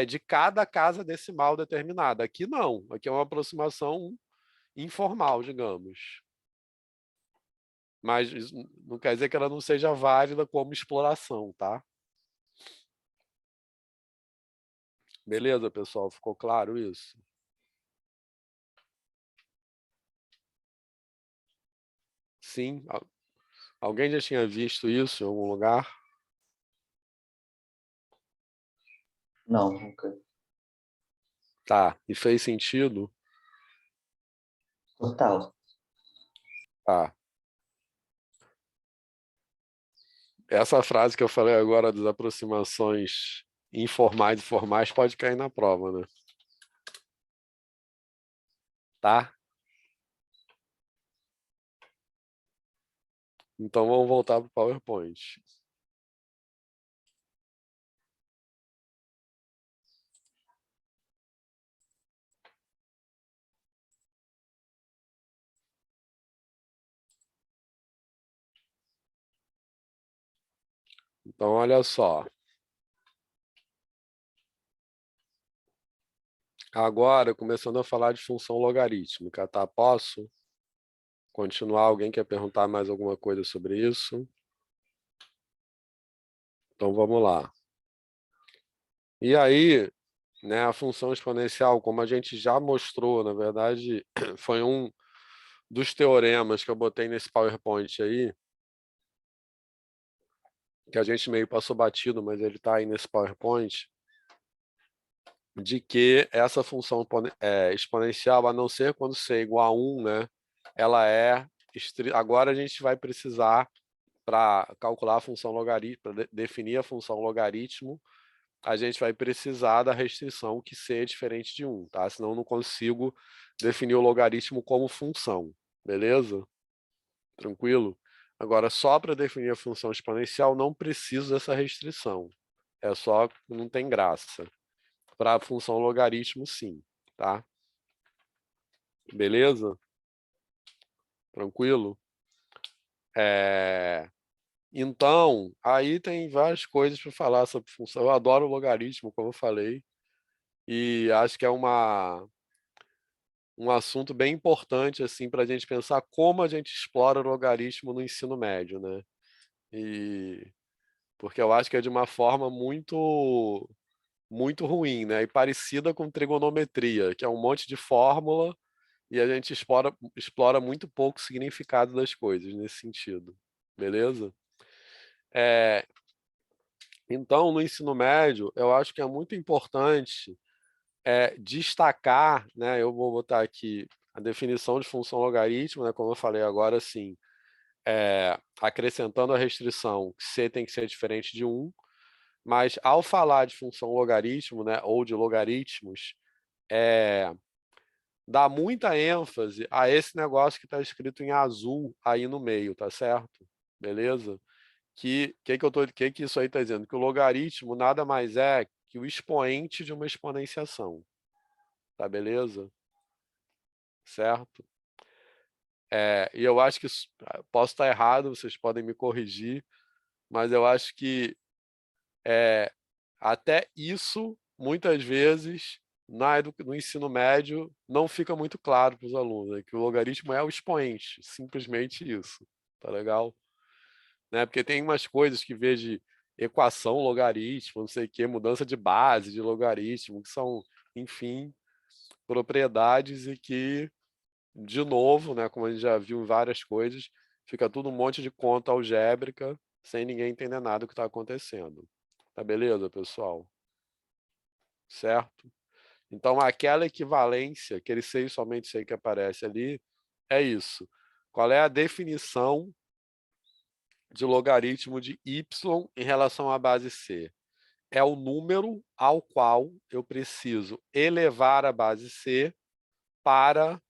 de cada casa decimal determinada. Aqui não. Aqui é uma aproximação informal, digamos. Mas isso não quer dizer que ela não seja válida como exploração, tá? Beleza, pessoal? Ficou claro isso? Sim? Alguém já tinha visto isso em algum lugar? Não, nunca. Tá. E fez sentido? Total. Tá. Essa frase que eu falei agora das aproximações informais e formais pode cair na prova, né? Tá? Então vamos voltar para o PowerPoint. Então, olha só. Agora, começando a falar de função logarítmica, tá? Posso continuar? Alguém quer perguntar mais alguma coisa sobre isso? Então, vamos lá. E aí, né, a função exponencial, como a gente já mostrou, na verdade, foi um dos teoremas que eu botei nesse PowerPoint aí, que a gente meio passou batido, mas ele está aí nesse PowerPoint, de que essa função exponencial, a não ser quando c é igual a 1, né, ela agora a gente vai precisar, para calcular a função logaritmo, para definir a função logaritmo, a gente vai precisar da restrição que c é diferente de 1, tá? Senão eu não consigo definir o logaritmo como função, beleza? Tranquilo? Agora, só para definir a função exponencial, não preciso dessa restrição. É só, não tem graça. Para a função logaritmo, sim, tá? Beleza? Tranquilo? Então, aí tem várias coisas para falar sobre função. Eu adoro logaritmo, como eu falei, e acho que é um assunto bem importante assim para a gente pensar como a gente explora o logaritmo no ensino médio, né? E porque eu acho que é de uma forma muito ruim, né? E parecida com trigonometria, que é um monte de fórmula e a gente explora muito pouco o significado das coisas nesse sentido. Beleza? É, então, no ensino médio, eu acho que é muito importante destacar, né? Eu vou botar aqui a definição de função logaritmo, né? Como eu falei agora, assim, acrescentando a restrição que c tem que ser diferente de 1, mas ao falar de função logaritmo, né? Ou de logaritmos, dá muita ênfase a esse negócio que está escrito em azul aí no meio, tá certo? Beleza? Que isso aí está dizendo? Que o logaritmo nada mais é que o expoente de uma exponenciação. Tá beleza? Certo? E eu acho que posso estar errado, vocês podem me corrigir, mas eu acho que até isso, muitas vezes, no ensino médio, não fica muito claro para os alunos, né? Que o logaritmo é o expoente, simplesmente isso. Tá legal? Né? Porque tem umas coisas que vejo de equação logaritmo, não sei o quê, mudança de base de logaritmo, que são, enfim, propriedades e que, de novo, né, como a gente já viu em várias coisas, fica tudo um monte de conta algébrica sem ninguém entender nada do que está acontecendo. Tá beleza, pessoal? Certo? Então, aquela equivalência, aquele sei somente sei que aparece ali, é isso. Qual é a definição de logaritmo de y em relação à base c? É o número ao qual eu preciso elevar a base c para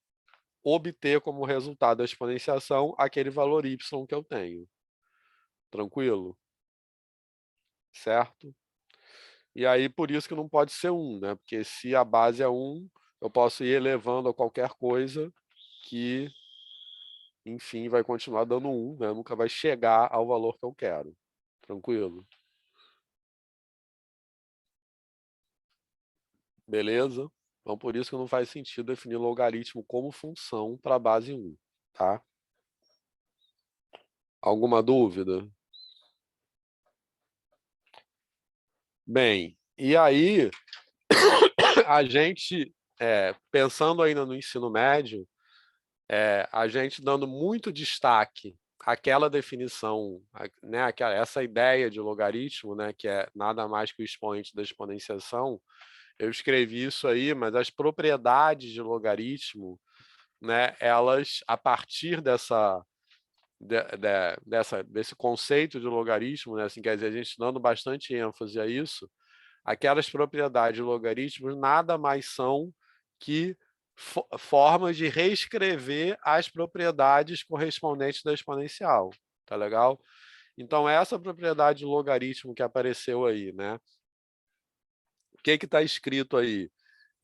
obter como resultado da exponenciação aquele valor y que eu tenho. Tranquilo? Certo? E aí, por isso que não pode ser 1, né? Porque se a base é 1, eu posso ir elevando a qualquer coisa que, enfim, vai continuar dando 1, né? Nunca vai chegar ao valor que eu quero. Tranquilo? Beleza? Então, por isso que não faz sentido definir logaritmo como função para a base 1, tá? Alguma dúvida? Bem, e aí, a gente, pensando ainda no ensino médio, a gente dando muito destaque àquela definição, né, essa ideia de logaritmo, né, que é nada mais que o expoente da exponenciação, eu escrevi isso aí, mas as propriedades de logaritmo, né, elas, a partir desse conceito de logaritmo, né, assim, quer dizer, a gente dando bastante ênfase a isso, aquelas propriedades de logaritmos nada mais são que formas de reescrever as propriedades correspondentes da exponencial, tá legal? Então, essa propriedade de logaritmo que apareceu aí, né? O que está escrito aí?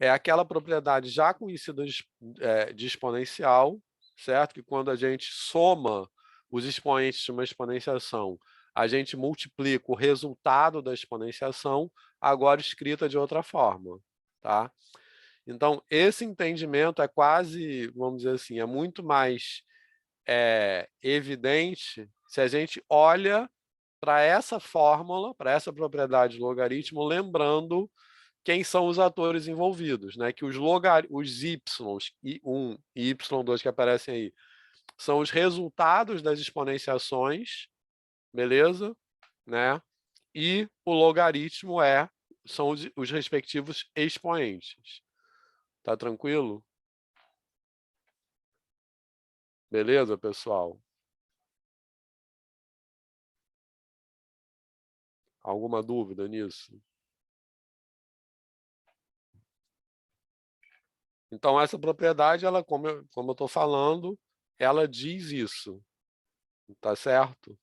É aquela propriedade já conhecida de exponencial, certo? Que quando a gente soma os expoentes de uma exponenciação, a gente multiplica o resultado da exponenciação, agora escrita de outra forma, tá? Então, esse entendimento é quase, vamos dizer assim, é muito mais evidente se a gente olha para essa fórmula, para essa propriedade de logaritmo, lembrando quem são os atores envolvidos, né? Que os y, I1 e y2 que aparecem aí, são os resultados das exponenciações, beleza? Né? E o logaritmo são os respectivos expoentes. Tá tranquilo? Beleza, pessoal? Alguma dúvida nisso? Então, essa propriedade, ela, como eu estou falando, ela diz isso. Tá certo?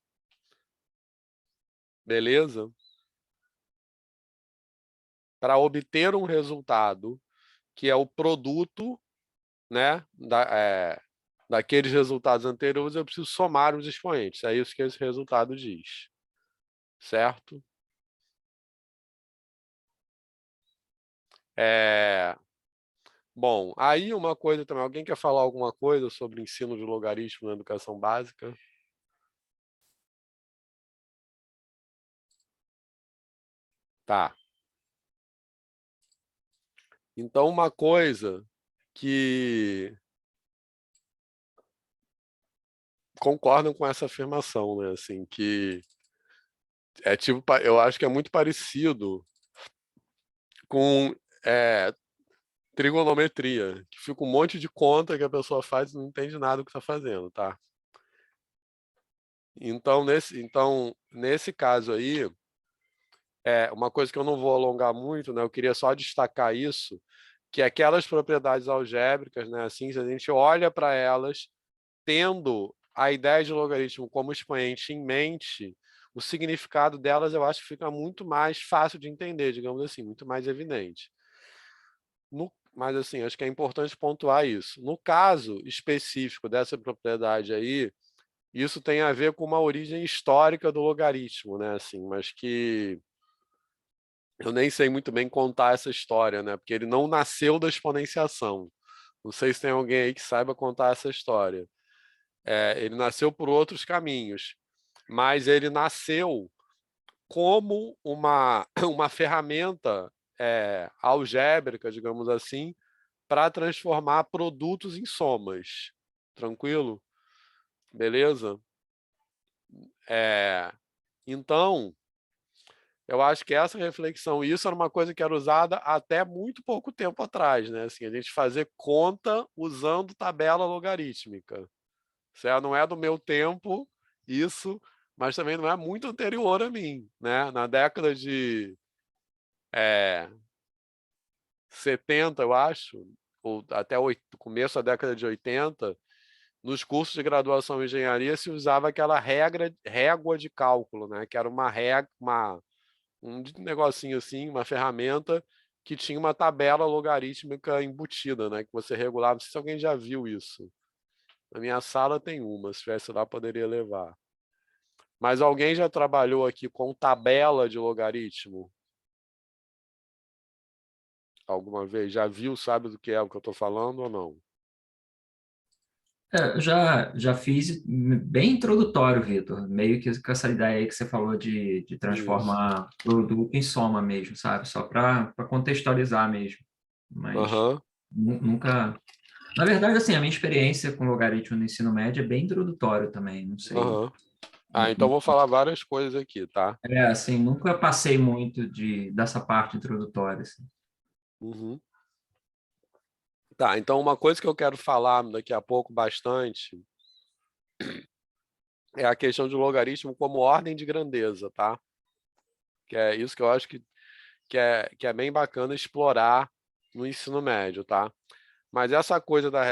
Beleza? Para obter um resultado que é o produto, né, daqueles resultados anteriores, eu preciso somar os expoentes. É isso que esse resultado diz. Certo? Bom, aí uma coisa também. Alguém quer falar alguma coisa sobre ensino de logaritmo na educação básica? Tá. Então, uma coisa que concordam com essa afirmação, né? Assim, que é tipo, eu acho que é muito parecido com trigonometria, que fica um monte de conta que a pessoa faz e não entende nada do que está fazendo, tá? Então, nesse caso aí, uma coisa que eu não vou alongar muito, né? Eu queria só destacar isso, que aquelas propriedades algébricas, né? Assim, se a gente olha para elas, tendo a ideia de logaritmo como expoente em mente, o significado delas eu acho que fica muito mais fácil de entender, digamos assim, muito mais evidente. Mas assim, acho que é importante pontuar isso. No caso específico dessa propriedade aí, isso tem a ver com uma origem histórica do logaritmo, né? Assim, mas que eu nem sei muito bem contar essa história, né? Porque ele não nasceu da exponenciação. Não sei se tem alguém aí que saiba contar essa história. Ele nasceu por outros caminhos, mas ele nasceu como uma ferramenta algébrica, digamos assim, para transformar produtos em somas. Tranquilo? Beleza? Então, eu acho que essa reflexão, isso era uma coisa que era usada até muito pouco tempo atrás, né? Assim, a gente fazer conta usando tabela logarítmica. Certo? Não é do meu tempo isso, mas também não é muito anterior a mim, né? Na década de 70, eu acho, ou até começo da década de 80, nos cursos de graduação em engenharia se usava aquela régua de cálculo, né? Que era um negocinho assim, uma ferramenta que tinha uma tabela logarítmica embutida, né? Que você regulava. Não sei se alguém já viu isso. Na minha sala tem uma, se tivesse lá poderia levar. Mas alguém já trabalhou aqui com tabela de logaritmo? Alguma vez? Já viu, sabe do que é o que eu estou falando ou não? Eu já fiz bem introdutório, Vitor, meio que com essa ideia aí que você falou de Isso. transformar produto em soma mesmo, sabe? Só para contextualizar mesmo. Mas Aham, nunca. Na verdade, assim, a minha experiência com logaritmo no ensino médio é bem introdutório também, não sei. aham. Ah, então vou falar várias coisas aqui, tá? Assim, nunca passei muito dessa parte introdutória, assim. Uhum. Tá, então uma coisa que eu quero falar daqui a pouco bastante é a questão de logaritmo como ordem de grandeza, tá? Que é isso que eu acho que é bem bacana explorar no ensino médio, tá? Mas essa coisa da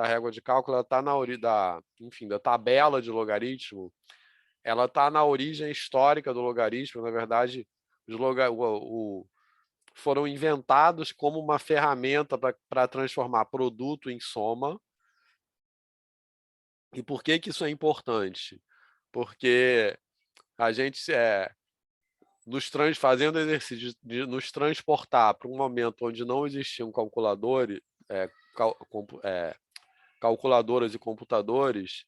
régua de cálculo, ela está enfim, da tabela de logaritmo, ela está na origem histórica do logaritmo. Na verdade, os foram inventados como uma ferramenta para transformar produto em soma. E por que que isso é importante? Porque a gente fazendo exercício de nos transportar para um momento onde não existiam calculadores, é, cal, calculadoras e computadores,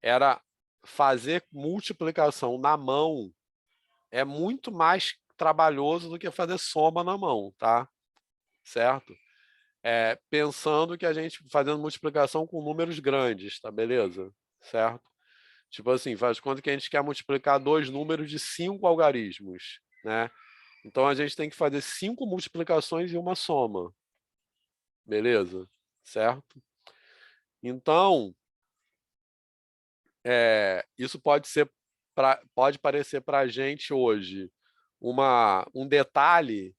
era fazer multiplicação na mão é muito mais trabalhoso do que fazer soma na mão, tá? Certo? Pensando que a gente fazendo multiplicação com números grandes, tá beleza? Certo? Tipo assim, faz conta que a gente quer multiplicar dois números de 5 algarismos, né? Então a gente tem que fazer 5 multiplicações e uma soma, beleza? Certo? Então, isso pode parecer para a gente hoje um detalhe,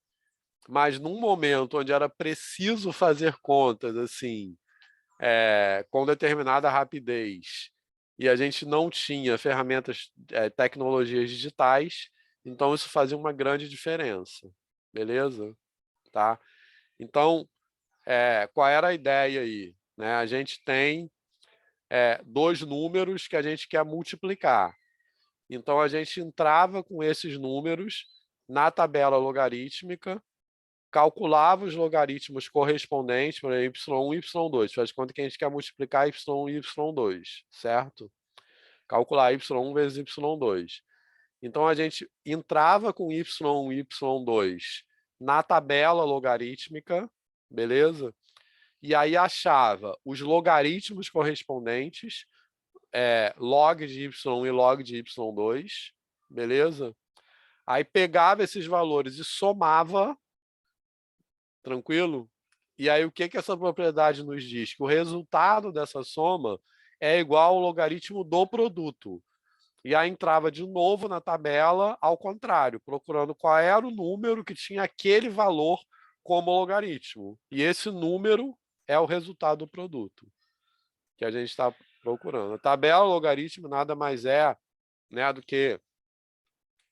mas num momento onde era preciso fazer contas assim, com determinada rapidez, e a gente não tinha ferramentas, tecnologias digitais, então isso fazia uma grande diferença, beleza? Tá? Então, qual era a ideia aí? Né? A gente tem dois números que a gente quer multiplicar. Então, a gente entrava com esses números na tabela logarítmica, calculava os logaritmos correspondentes para y1 e y2. Faz de conta que a gente quer multiplicar y1 e y2, certo? Calcular y1 vezes y2. Então, a gente entrava com y1 e y2 na tabela logarítmica, beleza? E aí achava os logaritmos correspondentes, log de y1 e log de y2, beleza? Aí pegava esses valores e somava, tranquilo? E aí o que essa propriedade nos diz? Que o resultado dessa soma é igual ao logaritmo do produto. E aí entrava de novo na tabela, ao contrário, procurando qual era o número que tinha aquele valor como logaritmo. E esse número é o resultado do produto que a gente está procurando. A tabela logaritmo nada mais é, né, do que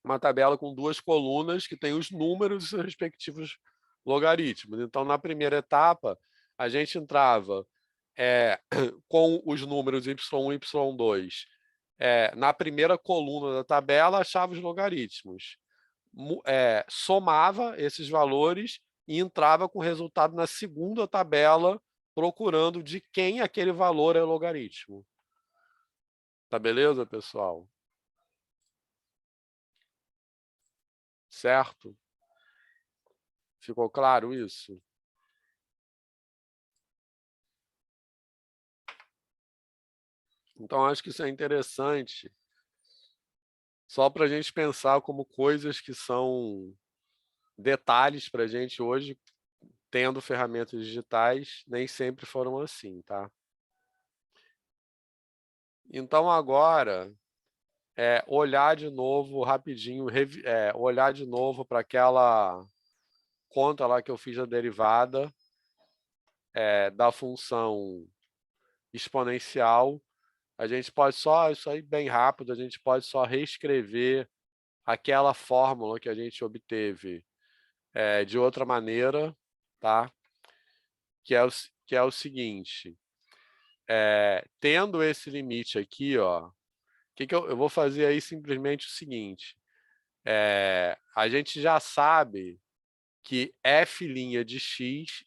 uma tabela com duas colunas que tem os números dos seus respectivos logaritmos. Então, na primeira etapa, a gente entrava com os números y1 e y2 na primeira coluna da tabela, achava os logaritmos. Somava esses valores e entrava com o resultado na segunda tabela, procurando de quem aquele valor é logaritmo. Tá beleza, pessoal? Certo? Ficou claro isso? Então, acho que isso é interessante, só para a gente pensar como coisas que são detalhes para a gente hoje, tendo ferramentas digitais, nem sempre foram assim, tá? Então, agora, olhar de novo rapidinho, olhar de novo para aquela conta lá que eu fiz a derivada da função exponencial. A gente pode só, isso aí bem rápido, a gente pode só reescrever aquela fórmula que a gente obteve de outra maneira, tá? Que é o seguinte, tendo esse limite aqui, ó, que eu vou fazer aí simplesmente o seguinte, a gente já sabe que f' de x,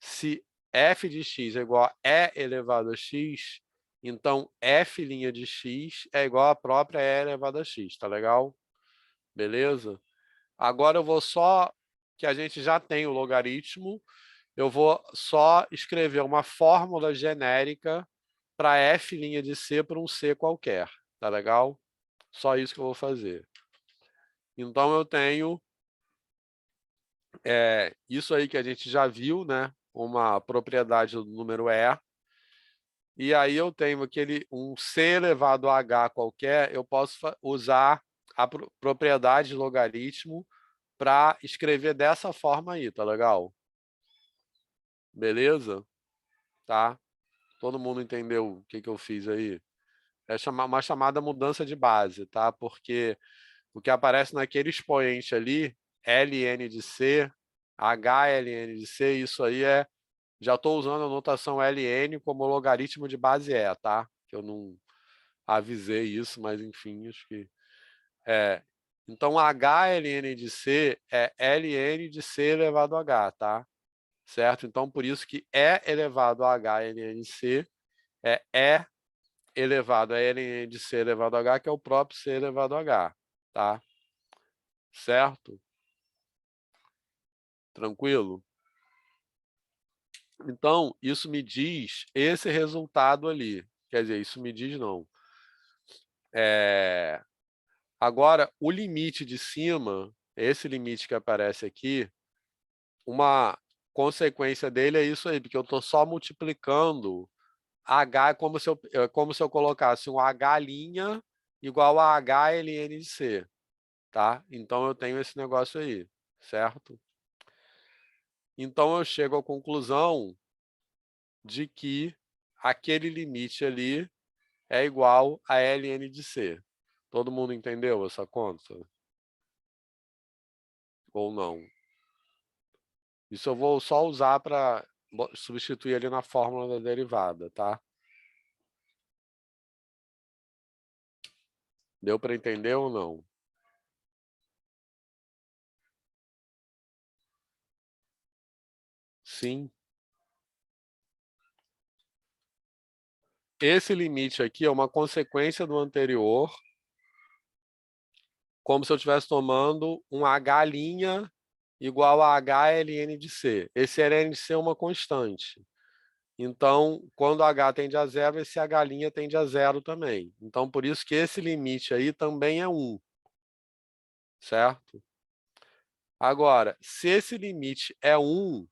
se f de x é igual a e elevado a x, então f' de x é igual à própria e elevado a x, tá legal? Beleza? Agora eu vou só, que a gente já tem o logaritmo, eu vou só escrever uma fórmula genérica para f' de c por um c qualquer, tá legal? Só isso que eu vou fazer. Então eu tenho isso aí que a gente já viu, né? Uma propriedade do número E. E aí eu tenho um c elevado a h qualquer, eu posso usar a propriedade de logaritmo para escrever dessa forma aí, tá legal? Beleza? Tá? Todo mundo entendeu o que eu fiz aí? É uma chamada mudança de base, tá? Porque o que aparece naquele expoente ali, ln de c, hln de c, isso aí já estou usando a notação ln como logaritmo de base E, tá? Que eu não avisei isso, mas enfim, acho que Então, hln de c é ln de c elevado a h, tá? Certo? Então, por isso que E elevado a h ln de c é E elevado a ln de c elevado a h, que é o próprio c elevado a h, tá? Certo? Tranquilo? Então, isso me diz esse resultado ali. Quer dizer, isso me diz não. Agora, o limite de cima, esse limite que aparece aqui, uma consequência dele é isso aí, porque eu estou só multiplicando H, como se eu colocasse um H' igual a HLN de C. Tá? Então, eu tenho esse negócio aí, certo? Então, eu chego à conclusão de que aquele limite ali é igual a ln de C. Todo mundo entendeu essa conta? Ou não? Isso eu vou só usar para substituir ali na fórmula da derivada, tá? Deu para entender ou não? Sim. Esse limite aqui é uma consequência do anterior, como se eu estivesse tomando um H' igual a HLN de C. Esse ln de C é uma constante. Então, quando H tende a zero, esse H' tende a zero também. Então, por isso que esse limite aí também é 1. Certo? Agora, se esse limite é 1,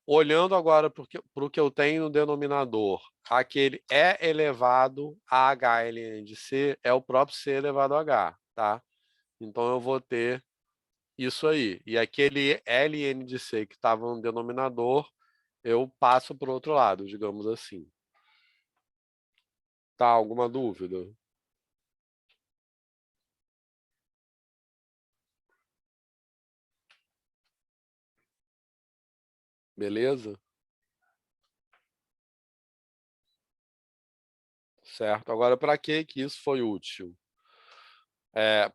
olhando agora para o que eu tenho no denominador, aquele é elevado a HLN de C é o próprio C elevado a H, tá? Então, eu vou ter isso aí. E aquele ln de C que estava no denominador, eu passo para o outro lado, digamos assim. Tá, alguma dúvida? Beleza? Certo. Agora, para que isso foi útil?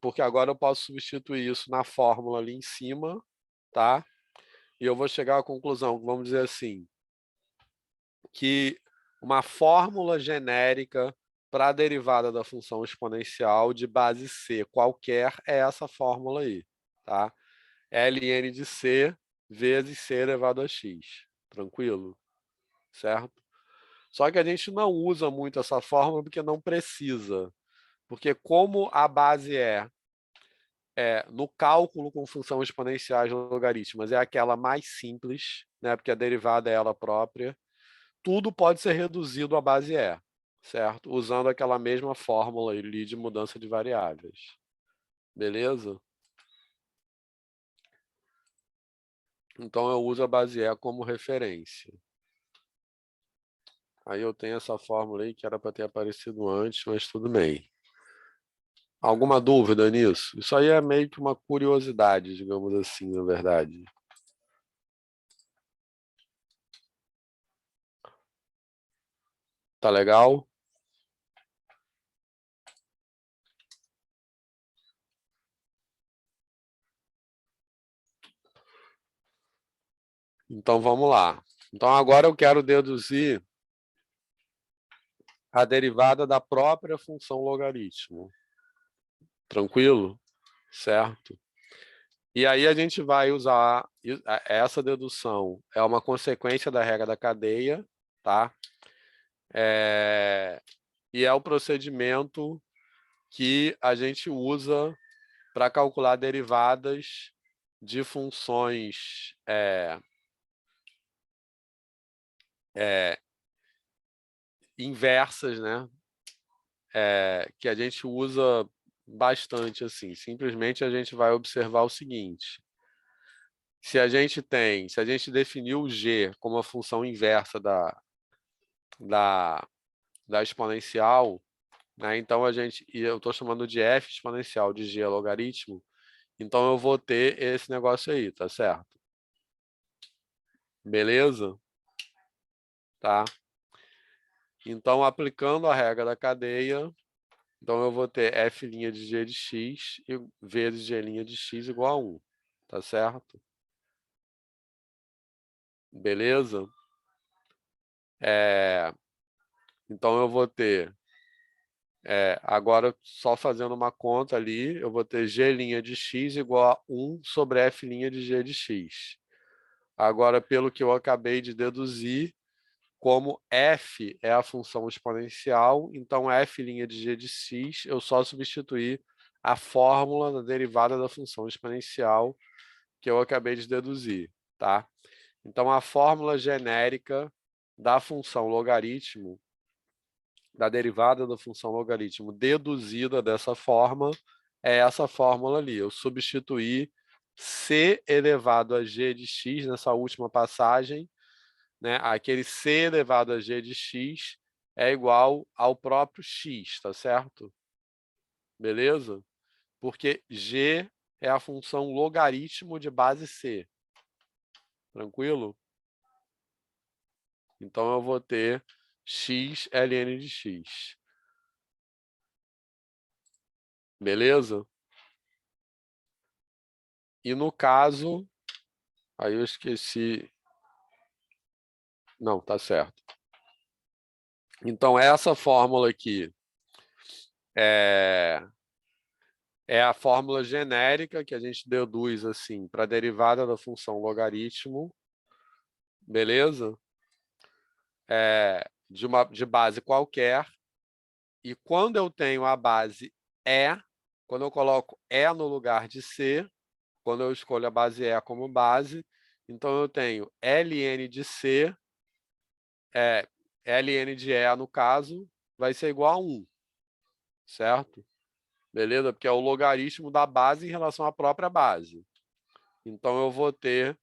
Porque agora eu posso substituir isso na fórmula ali em cima, tá? E eu vou chegar à conclusão, vamos dizer assim, que uma fórmula genérica para a derivada da função exponencial de base C qualquer é essa fórmula aí, tá? ln de C vezes C elevado a x. Tranquilo? Certo? Só que a gente não usa muito essa fórmula porque não precisa. Porque como a base no cálculo com função exponenciais logaritmas é aquela mais simples, né, porque a derivada é ela própria, tudo pode ser reduzido à base E, certo? Usando aquela mesma fórmula ali de mudança de variáveis. Beleza? Então eu uso a base E como referência. Aí eu tenho essa fórmula aí que era para ter aparecido antes, mas tudo bem. Alguma dúvida nisso? Isso aí é meio que uma curiosidade, digamos assim, na verdade. Tá legal? Então vamos lá. Então agora eu quero deduzir a derivada da própria função logaritmo. Tranquilo? Certo? E aí a gente vai usar essa dedução. É uma consequência da regra da cadeia, tá? E é o procedimento que a gente usa para calcular derivadas de funções inversas, né? Que a gente usa bastante assim. Simplesmente a gente vai observar o seguinte: se a gente definiu o g como a função inversa da, da exponencial, né? Então e eu estou chamando de f exponencial de g logaritmo, então eu vou ter esse negócio aí, tá certo? Beleza? Tá? Então, aplicando a regra da cadeia, então eu vou ter f' de g de x vezes g' de x igual a 1. Tá certo? Beleza? Então eu vou ter, agora só fazendo uma conta ali, eu vou ter g' de x igual a 1 sobre f' de g de x. Agora, pelo que eu acabei de deduzir, como f é a função exponencial, então f' de g de x, eu só substituir a fórmula da derivada da função exponencial que eu acabei de deduzir, tá? Então, a fórmula genérica da função logaritmo, da derivada da função logaritmo deduzida dessa forma, é essa fórmula ali. Eu substituí c elevado a g de x nessa última passagem, né? Aquele c elevado a g de x é igual ao próprio x, tá certo? Beleza? Porque g é a função logaritmo de base c. Tranquilo? Então, eu vou ter x ln de x. Beleza? E no caso, aí eu esqueci. Não, tá certo. Então, essa fórmula aqui é a fórmula genérica que a gente deduz assim para a derivada da função logaritmo, beleza? De base qualquer. E quando eu tenho a base E, quando eu coloco E no lugar de C, quando eu escolho a base E como base, então eu tenho ln de C, ln de E, no caso, vai ser igual a 1, certo? Beleza? Porque é o logaritmo da base em relação à própria base. Então, eu vou ter,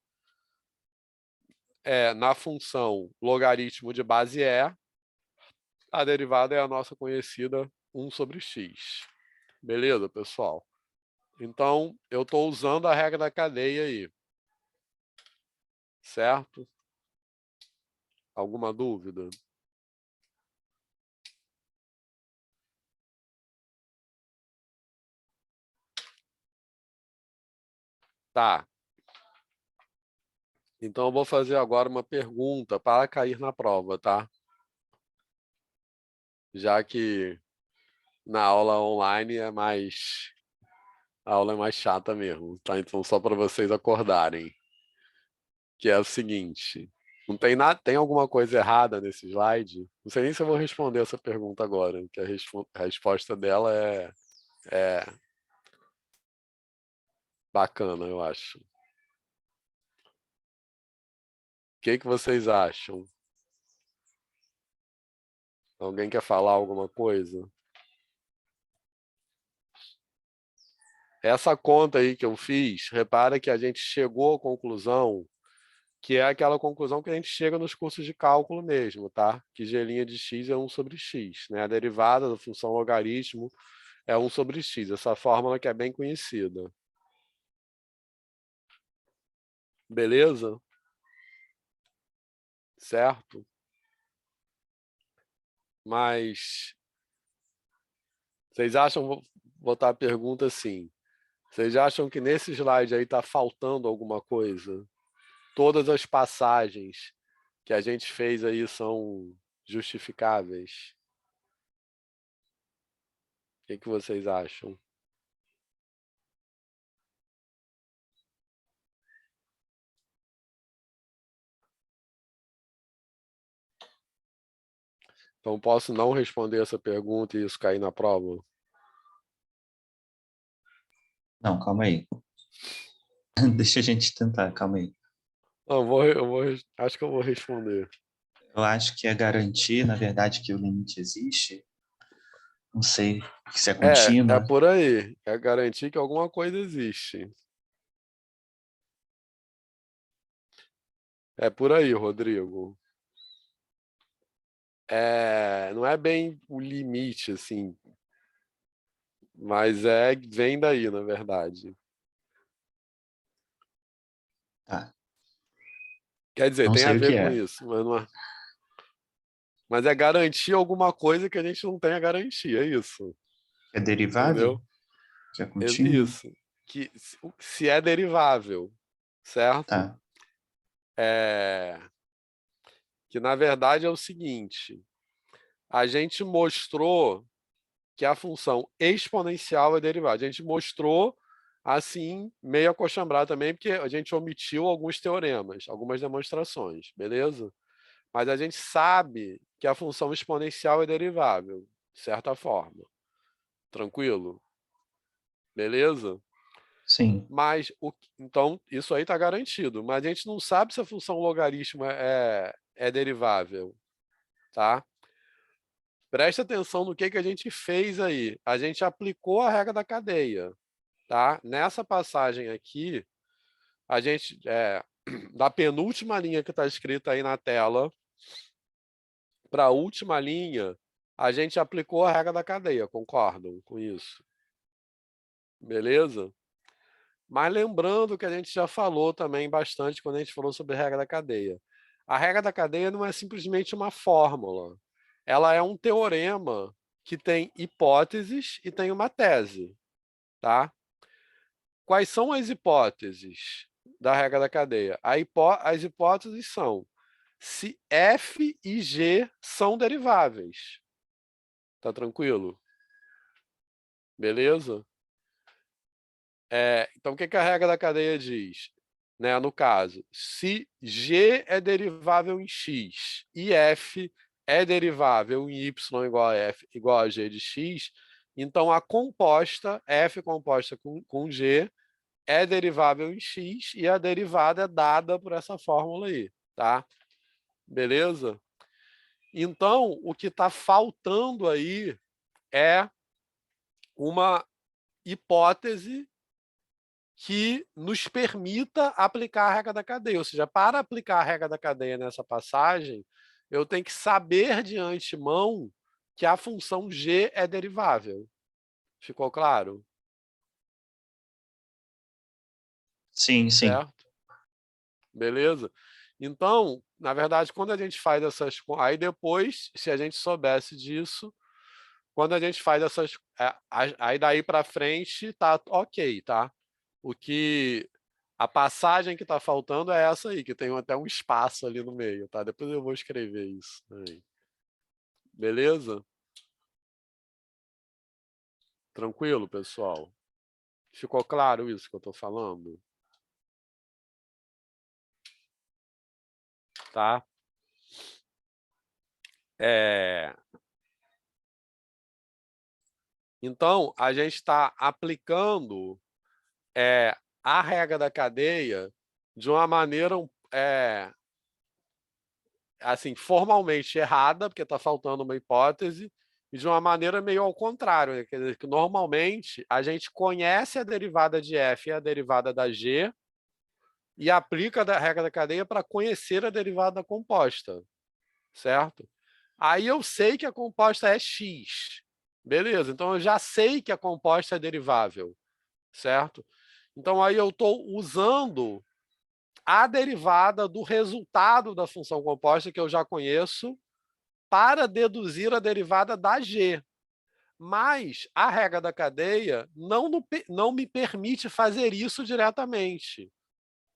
na função logaritmo de base E, a derivada é a nossa conhecida 1 sobre x. Beleza, pessoal? Então, eu estou usando a regra da cadeia aí. Certo? Alguma dúvida? Tá. Então, eu vou fazer agora uma pergunta para cair na prova, tá? Já que na aula online a aula é mais chata mesmo, tá? Então, só para vocês acordarem. Que é o seguinte, não tem nada, tem alguma coisa errada nesse slide? Não sei nem se eu vou responder essa pergunta agora, que a resposta dela é bacana, eu acho. O que vocês acham? Alguém quer falar alguma coisa? Essa conta aí que eu fiz, repara que a gente chegou à conclusão que é aquela conclusão que a gente chega nos cursos de cálculo mesmo, tá? Que g' de x é 1 sobre x, né? A derivada da função logaritmo é 1 sobre x, essa fórmula que é bem conhecida. Beleza? Certo? Mas vocês acham, vou botar a pergunta assim, vocês acham que nesse slide aí está faltando alguma coisa? Todas as passagens que a gente fez aí são justificáveis? O que vocês acham? Então, posso não responder essa pergunta e isso cair na prova? Não, calma aí. Deixa a gente tentar, calma aí. Não, acho que eu vou responder. Eu acho que é garantir, na verdade, que o limite existe. Não sei se é É contínua. por aí. É garantir que alguma coisa existe. É por aí, Rodrigo. Não é bem o limite, assim, mas vem daí, na verdade. Tá. Quer dizer, Não tem a sei o que ver com é. isso, mas é garantir alguma coisa que a gente não tem a garantia, é isso. É derivável? Entendeu? Que é contínuo? Isso. Que se é derivável, certo? Tá. Que na verdade é o seguinte, a gente mostrou que a função exponencial é derivada. A gente mostrou assim, meio acochambrado também, porque a gente omitiu alguns teoremas, algumas demonstrações, beleza? Mas a gente sabe que a função exponencial é derivável, de certa forma. Tranquilo? Beleza? Sim. Mas, então, isso aí está garantido. Mas a gente não sabe se a função logaritmo é derivável, tá? Presta atenção no que a gente fez aí. A gente aplicou a regra da cadeia, tá? Nessa passagem aqui, a gente, da penúltima linha que está escrita aí na tela, para a última linha, a gente aplicou a regra da cadeia, concordam com isso? Beleza? Mas lembrando que a gente já falou também bastante quando a gente falou sobre a regra da cadeia. A regra da cadeia não é simplesmente uma fórmula. Ela é um teorema que tem hipóteses e tem uma tese, tá? Quais são as hipóteses da regra da cadeia? As hipóteses são se f e g são deriváveis. Tá tranquilo? Beleza? Então, o que a regra da cadeia diz? Né, no caso, se g é derivável em x e f é derivável em y igual a g de x, então a composta, f composta com g, é derivável em x e a derivada é dada por essa fórmula aí, tá? Beleza? Então, o que está faltando aí é uma hipótese que nos permita aplicar a regra da cadeia. Ou seja, para aplicar a regra da cadeia nessa passagem, eu tenho que saber de antemão que a função g é derivável. Ficou claro? Sim, sim. Certo? Beleza? Então, na verdade, quando a gente faz essas... Aí depois, se a gente soubesse disso, quando a gente faz essas... Aí daí para frente, tá ok, tá? O que... A passagem que está faltando é essa aí, que tem até um espaço ali no meio, tá? Depois eu vou escrever isso aí. Beleza? Tranquilo, pessoal? Ficou claro isso que eu estou falando? Tá? Então, a gente está aplicando a regra da cadeia de uma maneira assim, formalmente errada, porque está faltando uma hipótese, e de uma maneira meio ao contrário, né? Quer dizer, que normalmente a gente conhece a derivada de f e a derivada da g e aplica a regra da cadeia para conhecer a derivada composta, certo? Aí eu sei que a composta é x, beleza, então eu já sei que a composta é derivável, certo? Então aí eu estou usando a derivada do resultado da função composta que eu já conheço para deduzir a derivada da g. Mas a regra da cadeia não me permite fazer isso diretamente,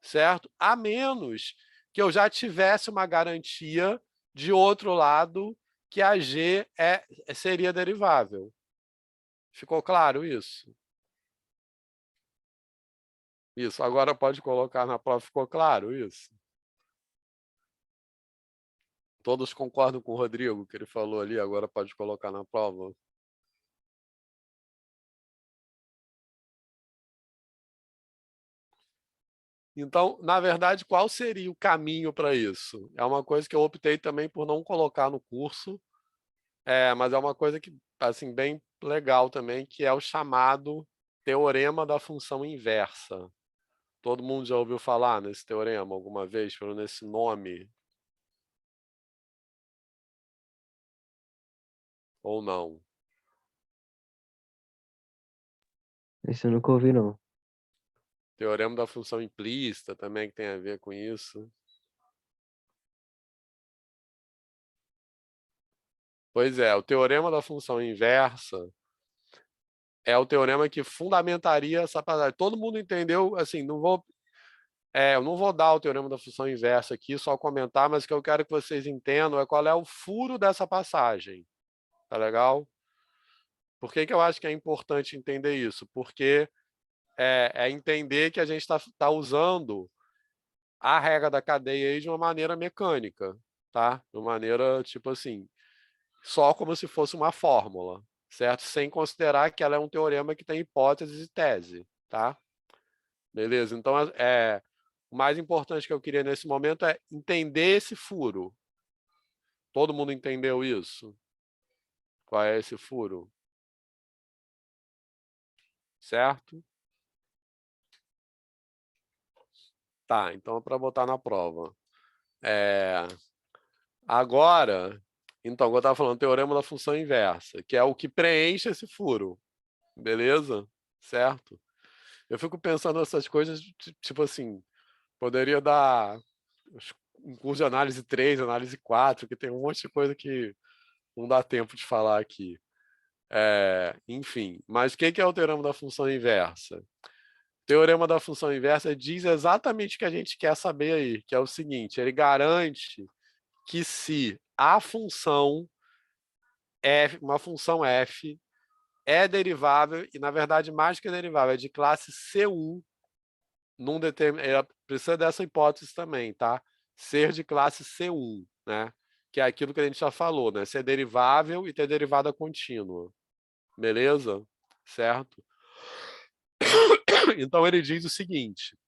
certo? A menos que eu já tivesse uma garantia de outro lado que a g seria derivável. Ficou claro isso? Isso, agora pode colocar na prova. Ficou claro isso? Todos concordam com o Rodrigo, que ele falou ali, agora pode colocar na prova. Então, na verdade, qual seria o caminho para isso? É uma coisa que eu optei também por não colocar no curso, mas é uma coisa que, assim, bem legal também, que é o chamado teorema da função inversa. Todo mundo já ouviu falar nesse teorema alguma vez, pelo nesse nome? Ou não? Esse eu nunca ouvi, não. Teorema da função implícita também, que tem a ver com isso. Pois é, o teorema da função inversa é o teorema que fundamentaria essa passagem. Todo mundo entendeu, assim, eu não vou dar o teorema da função inversa aqui, só comentar, mas o que eu quero que vocês entendam é qual é o furo dessa passagem. Tá legal? Por que eu acho que é importante entender isso? Porque é entender que a gente está usando a regra da cadeia aí de uma maneira mecânica, tá? De uma maneira, tipo assim, só como se fosse uma fórmula, certo? Sem considerar que ela é um teorema que tem hipótese e tese, tá? Beleza? Então, o mais importante que eu queria nesse momento é entender esse furo. Todo mundo entendeu isso? Qual é esse furo? Certo? Tá, então é para botar na prova. Agora, Então, como eu estava falando, teorema da função inversa, que é o que preenche esse furo. Beleza? Certo? Eu fico pensando nessas coisas, tipo assim, poderia dar um curso de análise 3, análise 4, que tem um monte de coisa que não dá tempo de falar aqui. Enfim, mas o que é o teorema da função inversa? O teorema da função inversa diz exatamente o que a gente quer saber aí, que é o seguinte, ele garante que se a função f, uma função f, é derivável, e na verdade mais que derivável, é de classe C1, num determinado, precisa dessa hipótese também, tá? Ser de classe C1, né? Que é aquilo que a gente já falou, né? Ser derivável e ter derivada contínua. Beleza? Certo? Então ele diz o seguinte: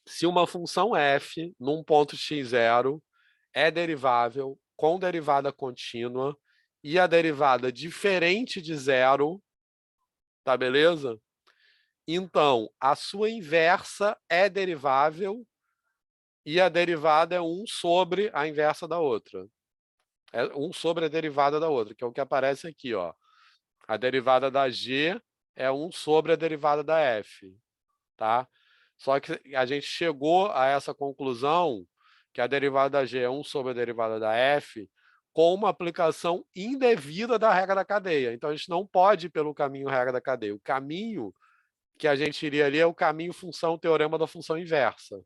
se uma função f num ponto x0 é derivável com derivada contínua e a derivada diferente de zero, tá beleza? Então, a sua inversa é derivável e a derivada é 1 sobre a inversa da outra. É 1 sobre a derivada da outra, que é o que aparece aqui, ó. A derivada da g é 1 sobre a derivada da f, tá? Só que a gente chegou a essa conclusão que a derivada da g é 1 sobre a derivada da f com uma aplicação indevida da regra da cadeia. Então, a gente não pode ir pelo caminho regra da cadeia. O caminho que a gente iria ali é o caminho função teorema da função inversa.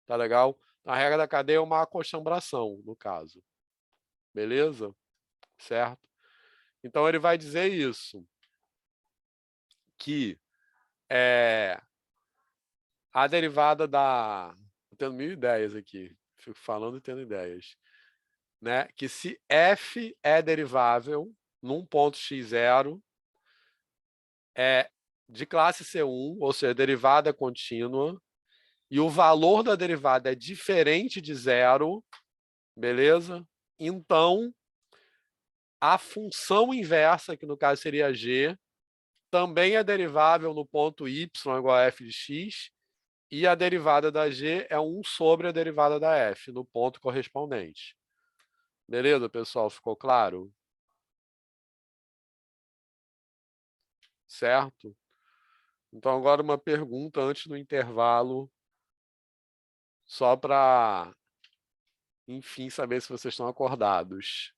Tá legal? A regra da cadeia é uma acostambração, no caso. Beleza? Certo? Então, ele vai dizer isso. Que a derivada da... Estou tendo 1000 ideias aqui. Fico falando e tendo ideias. Né? Que se f é derivável num ponto x0 é de classe C1, ou seja, derivada é contínua, e o valor da derivada é diferente de zero, beleza? Então, a função inversa, que no caso seria g, também é derivável no ponto y igual a f de x, e a derivada da g é 1 sobre a derivada da f, no ponto correspondente. Beleza, pessoal? Ficou claro? Certo? Então, agora uma pergunta antes do intervalo, só para, enfim, saber se vocês estão acordados.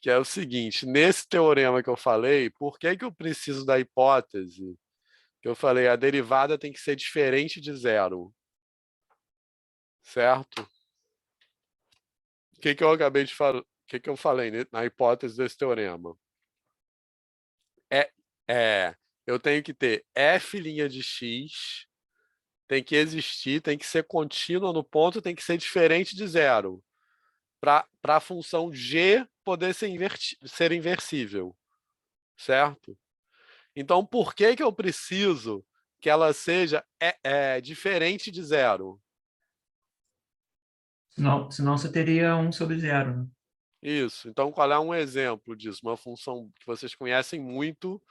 Que é o seguinte, nesse teorema que eu falei, por que eu preciso da hipótese que eu falei, a derivada tem que ser diferente de zero? Certo? O que eu acabei de falar? O que eu falei na hipótese desse teorema? Eu tenho que ter f' de x, tem que existir, tem que ser contínua no ponto, tem que ser diferente de zero, para a função g poder ser inversível, certo? Então, por que eu preciso que ela seja diferente de zero? Senão você teria 1 sobre 0, né? Isso. Então, qual é um exemplo disso? Uma função que vocês conhecem muito,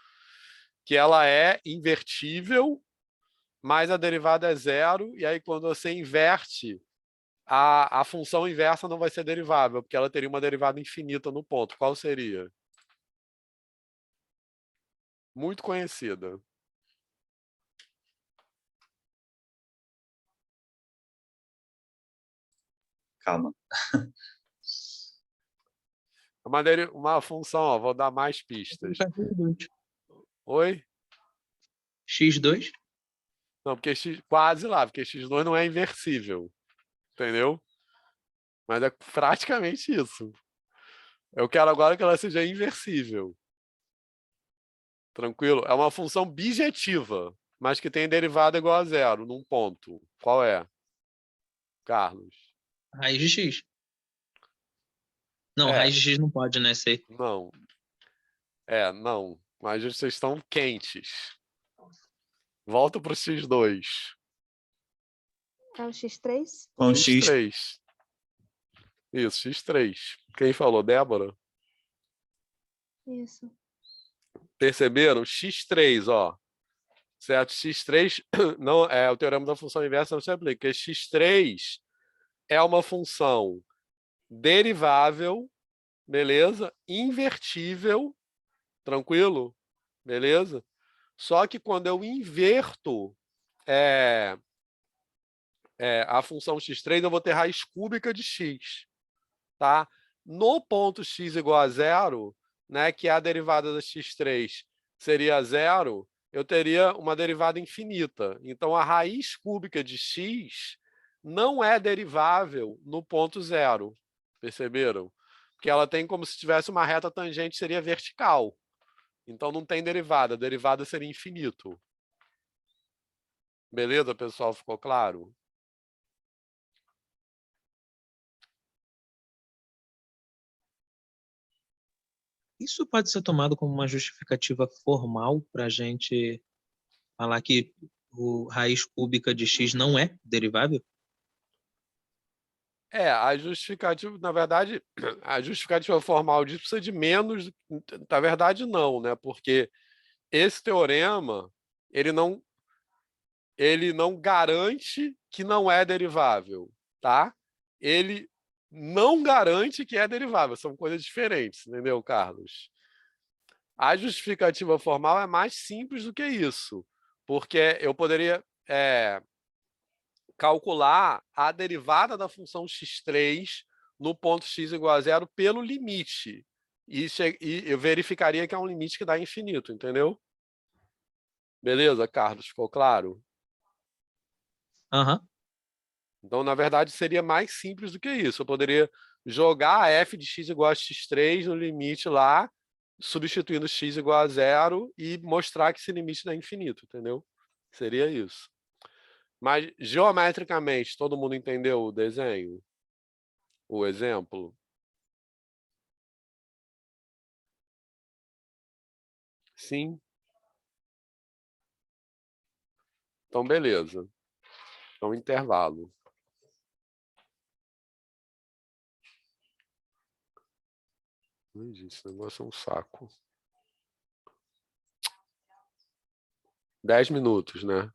que ela é invertível, mas a derivada é zero, e aí quando você inverte, a função inversa não vai ser derivável, porque ela teria uma derivada infinita no ponto. Qual seria? Muito conhecida. Calma. Uma função, ó, vou dar mais pistas. Oi? X2? Não, porque quase lá, porque x2 não é inversível. Entendeu? Mas é praticamente isso. Eu quero agora que ela seja inversível. Tranquilo? É uma função bijetiva, mas que tem derivada igual a zero, num ponto. Qual é? Carlos? Raiz de X. Não, raiz de X não pode, né? Ser. Não. Não. Mas vocês estão quentes. Volta para o x2. É o X3? Com x, x3. Isso, x3. Quem falou? Débora? Isso. Perceberam? x3, ó. Certo? x3 não é o teorema da função inversa, não se aplica. Porque x3 é uma função derivável beleza? Invertível, tranquilo? Beleza? Só que quando eu inverto a função x3, eu vou ter raiz cúbica de x, tá? No ponto x igual a zero, né, que é a derivada da x3 seria zero, eu teria uma derivada infinita. Então, a raiz cúbica de x não é derivável no ponto zero. Perceberam? Porque ela tem como se tivesse uma reta tangente, seria vertical. Então, não tem derivada. A derivada seria infinito. Beleza, pessoal? Ficou claro? Isso pode ser tomado como uma justificativa formal para a gente falar que o raiz cúbica de x não é derivável? A justificativa, na verdade, a justificativa formal disso precisa de menos, na verdade, não, né? Porque esse teorema, ele não garante que não é derivável, tá? Ele não garante que é derivável, são coisas diferentes, entendeu, Carlos? A justificativa formal é mais simples do que isso, porque eu poderia calcular a derivada da função x3 no ponto x igual a zero pelo limite. E eu verificaria que é um limite que dá infinito, entendeu? Beleza, Carlos? Ficou claro? Aham. Então, na verdade, seria mais simples do que isso. Eu poderia jogar a f de x igual a x3 no limite lá, substituindo x igual a zero e mostrar que esse limite dá infinito, entendeu? Seria isso. Mas, geometricamente, todo mundo entendeu o desenho? O exemplo? Sim? Então, beleza. Então, intervalo. Ai, gente, esse negócio é um saco. 10 minutos, né?